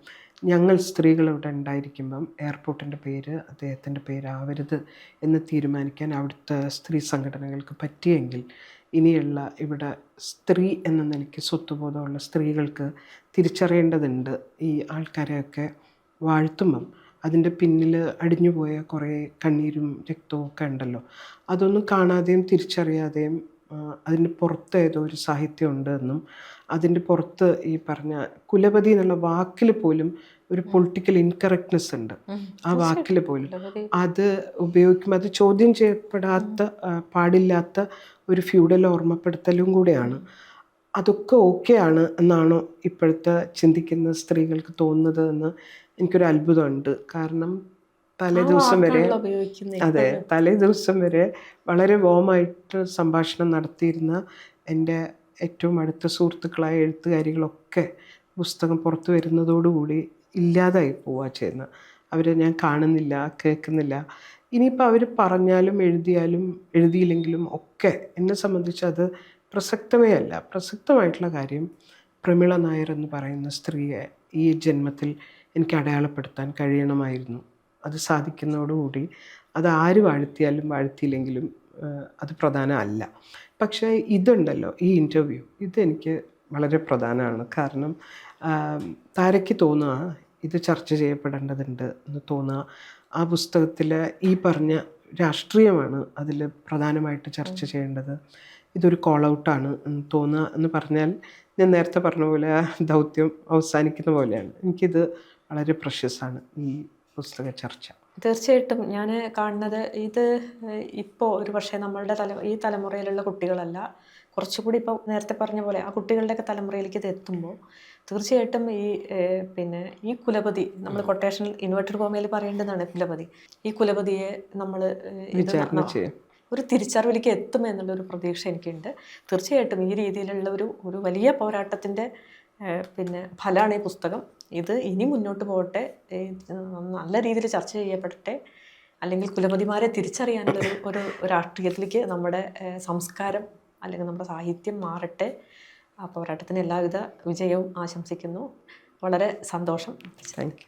ഞങ്ങൾ സ്ത്രീകൾ ഇവിടെ ഉണ്ടായിരിക്കുമ്പം എയർപോർട്ടിൻ്റെ പേര് അദ്ദേഹത്തിൻ്റെ പേരാവരുത് എന്ന് തീരുമാനിക്കാൻ അവിടുത്തെ സ്ത്രീ സംഘടനകൾക്ക് പറ്റിയെങ്കിൽ ഇനിയുള്ള ഇവിടെ സ്ത്രീ എന്ന നിലയ്ക്ക് സ്വത്വബോധമുള്ള സ്ത്രീകൾക്ക് തിരിച്ചറിയേണ്ടതുണ്ട്. ഈ ആൾക്കാരെയൊക്കെ വാഴ്ത്തുമ്പം അതിൻ്റെ പിന്നിൽ അടിഞ്ഞുപോയ കുറേ കണ്ണീരും രക്തവും ഒക്കെ ഉണ്ടല്ലോ, അതൊന്നും കാണാതെയും തിരിച്ചറിയാതെയും അതിൻ്റെ പുറത്ത് ഏതോ ഒരു സാഹിത്യം ഉണ്ട് എന്നും അതിൻ്റെ പുറത്ത് ഈ പറഞ്ഞ കുലപതി എന്നുള്ള വാക്കിൽ പോലും ഒരു പൊളിറ്റിക്കൽ ഇൻകറക്റ്റ്നെസ് ഉണ്ട്. ആ വാക്കിൽ പോലും അത് ഉപയോഗിക്കുമ്പോൾ അത് ചോദ്യം ചെയ്യപ്പെടാത്ത പാടില്ലാത്ത ഒരു ഫ്യൂഡൽ ഓർമ്മപ്പെടുത്തലും കൂടെയാണ്. അതൊക്കെ ഓക്കെയാണ് എന്നാണോ ഇപ്പോഴത്തെ ചിന്തിക്കുന്ന സ്ത്രീകൾക്ക് തോന്നുന്നത് എന്ന് എനിക്കൊരു അത്ഭുതമുണ്ട്. കാരണം തലേ ദിവസം വരെ ഉപയോഗിക്കുന്നത്. അതെ, തലേ ദിവസം വരെ വളരെ വോമായിട്ട് സംഭാഷണം നടത്തിയിരുന്ന എൻ്റെ ഏറ്റവും അടുത്ത സുഹൃത്തുക്കളായ എഴുത്തുകാരികളൊക്കെ പുസ്തകം പുറത്തു വരുന്നതോടുകൂടി ഇല്ലാതായി പോവുക ചെയ്യുന്നത്. അവരെ ഞാൻ കാണുന്നില്ല, കേൾക്കുന്നില്ല. ഇനിയിപ്പോൾ അവർ പറഞ്ഞാലും എഴുതിയില്ലെങ്കിലും ഒക്കെ എന്നെ സംബന്ധിച്ച് അത് പ്രസക്തമേ അല്ല. പ്രസക്തമായിട്ടുള്ള കാര്യം പ്രമീള നായർ എന്ന് പറയുന്ന സ്ത്രീയെ ഈ ജന്മത്തിൽ എനിക്ക് അടയാളപ്പെടുത്താൻ കഴിയണമായിരുന്നു. അത് സാധിക്കുന്നതോടുകൂടി അത് ആര് വാഴ്ത്തിയില്ലെങ്കിലും അത് പ്രധാനമല്ല. പക്ഷേ ഇതുണ്ടല്ലോ, ഈ ഇൻ്റർവ്യൂ, ഇതെനിക്ക് വളരെ പ്രധാനമാണ്. കാരണം താരയ്ക്ക് തോന്നുക ഇത് ചർച്ച ചെയ്യപ്പെടേണ്ടതുണ്ട് എന്ന് തോന്നുക. ആ പുസ്തകത്തിൽ ഈ പറഞ്ഞ രാഷ്ട്രീയമാണ് അതിൽ പ്രധാനമായിട്ട് ചർച്ച ചെയ്യേണ്ടത്. ഇതൊരു കോൾ ഔട്ടാണ് എന്ന് തോന്നുക എന്ന് പറഞ്ഞാൽ ഞാൻ നേരത്തെ പറഞ്ഞ പോലെ ആ ദൗത്യം അവസാനിക്കുന്ന പോലെയാണ്. എനിക്കിത് വളരെ പ്രഷ്യസാണ് ഈ പുസ്തക ചർച്ച. തീർച്ചയായിട്ടും ഞാൻ കാണുന്നത് ഇത് ഇപ്പോൾ ഒരു പക്ഷേ നമ്മളുടെ ഈ തലമുറയിലുള്ള കുട്ടികളല്ല, കുറച്ചുകൂടി ഇപ്പോൾ നേരത്തെ പറഞ്ഞ പോലെ ആ കുട്ടികളുടെയൊക്കെ തലമുറയിലേക്ക് ഇത് എത്തുമ്പോൾ തീർച്ചയായിട്ടും ഈ കുലപതി, നമ്മൾ കൊട്ടേഷൻ ഇൻവെർട്ടഡ് കോമയിൽ പറയേണ്ടതാണ് കുലപതി. ഈ കുലപതിയെ നമ്മൾ ഒരു തിരിച്ചറിവിലേക്ക് എത്തുമെന്നുള്ളൊരു പ്രതീക്ഷ എനിക്കുണ്ട്. തീർച്ചയായിട്ടും ഈ രീതിയിലുള്ള ഒരു വലിയ പോരാട്ടത്തിൻ്റെ ഫലമാണ് ഈ പുസ്തകം. ഇത് ഇനി മുന്നോട്ട് പോകട്ടെ, നല്ല രീതിയിൽ ചർച്ച ചെയ്യപ്പെടട്ടെ. അല്ലെങ്കിൽ കുലപതിമാരെ തിരിച്ചറിയാനുള്ള ഒരു രാഷ്ട്രീയത്തിലേക്ക് നമ്മുടെ സംസ്കാരം അല്ലെങ്കിൽ നമ്മുടെ സാഹിത്യം മാറട്ടെ. ആ പോരാട്ടത്തിന് എല്ലാവിധ വിജയവും ആശംസിക്കുന്നു. വളരെ സന്തോഷം. Thank you.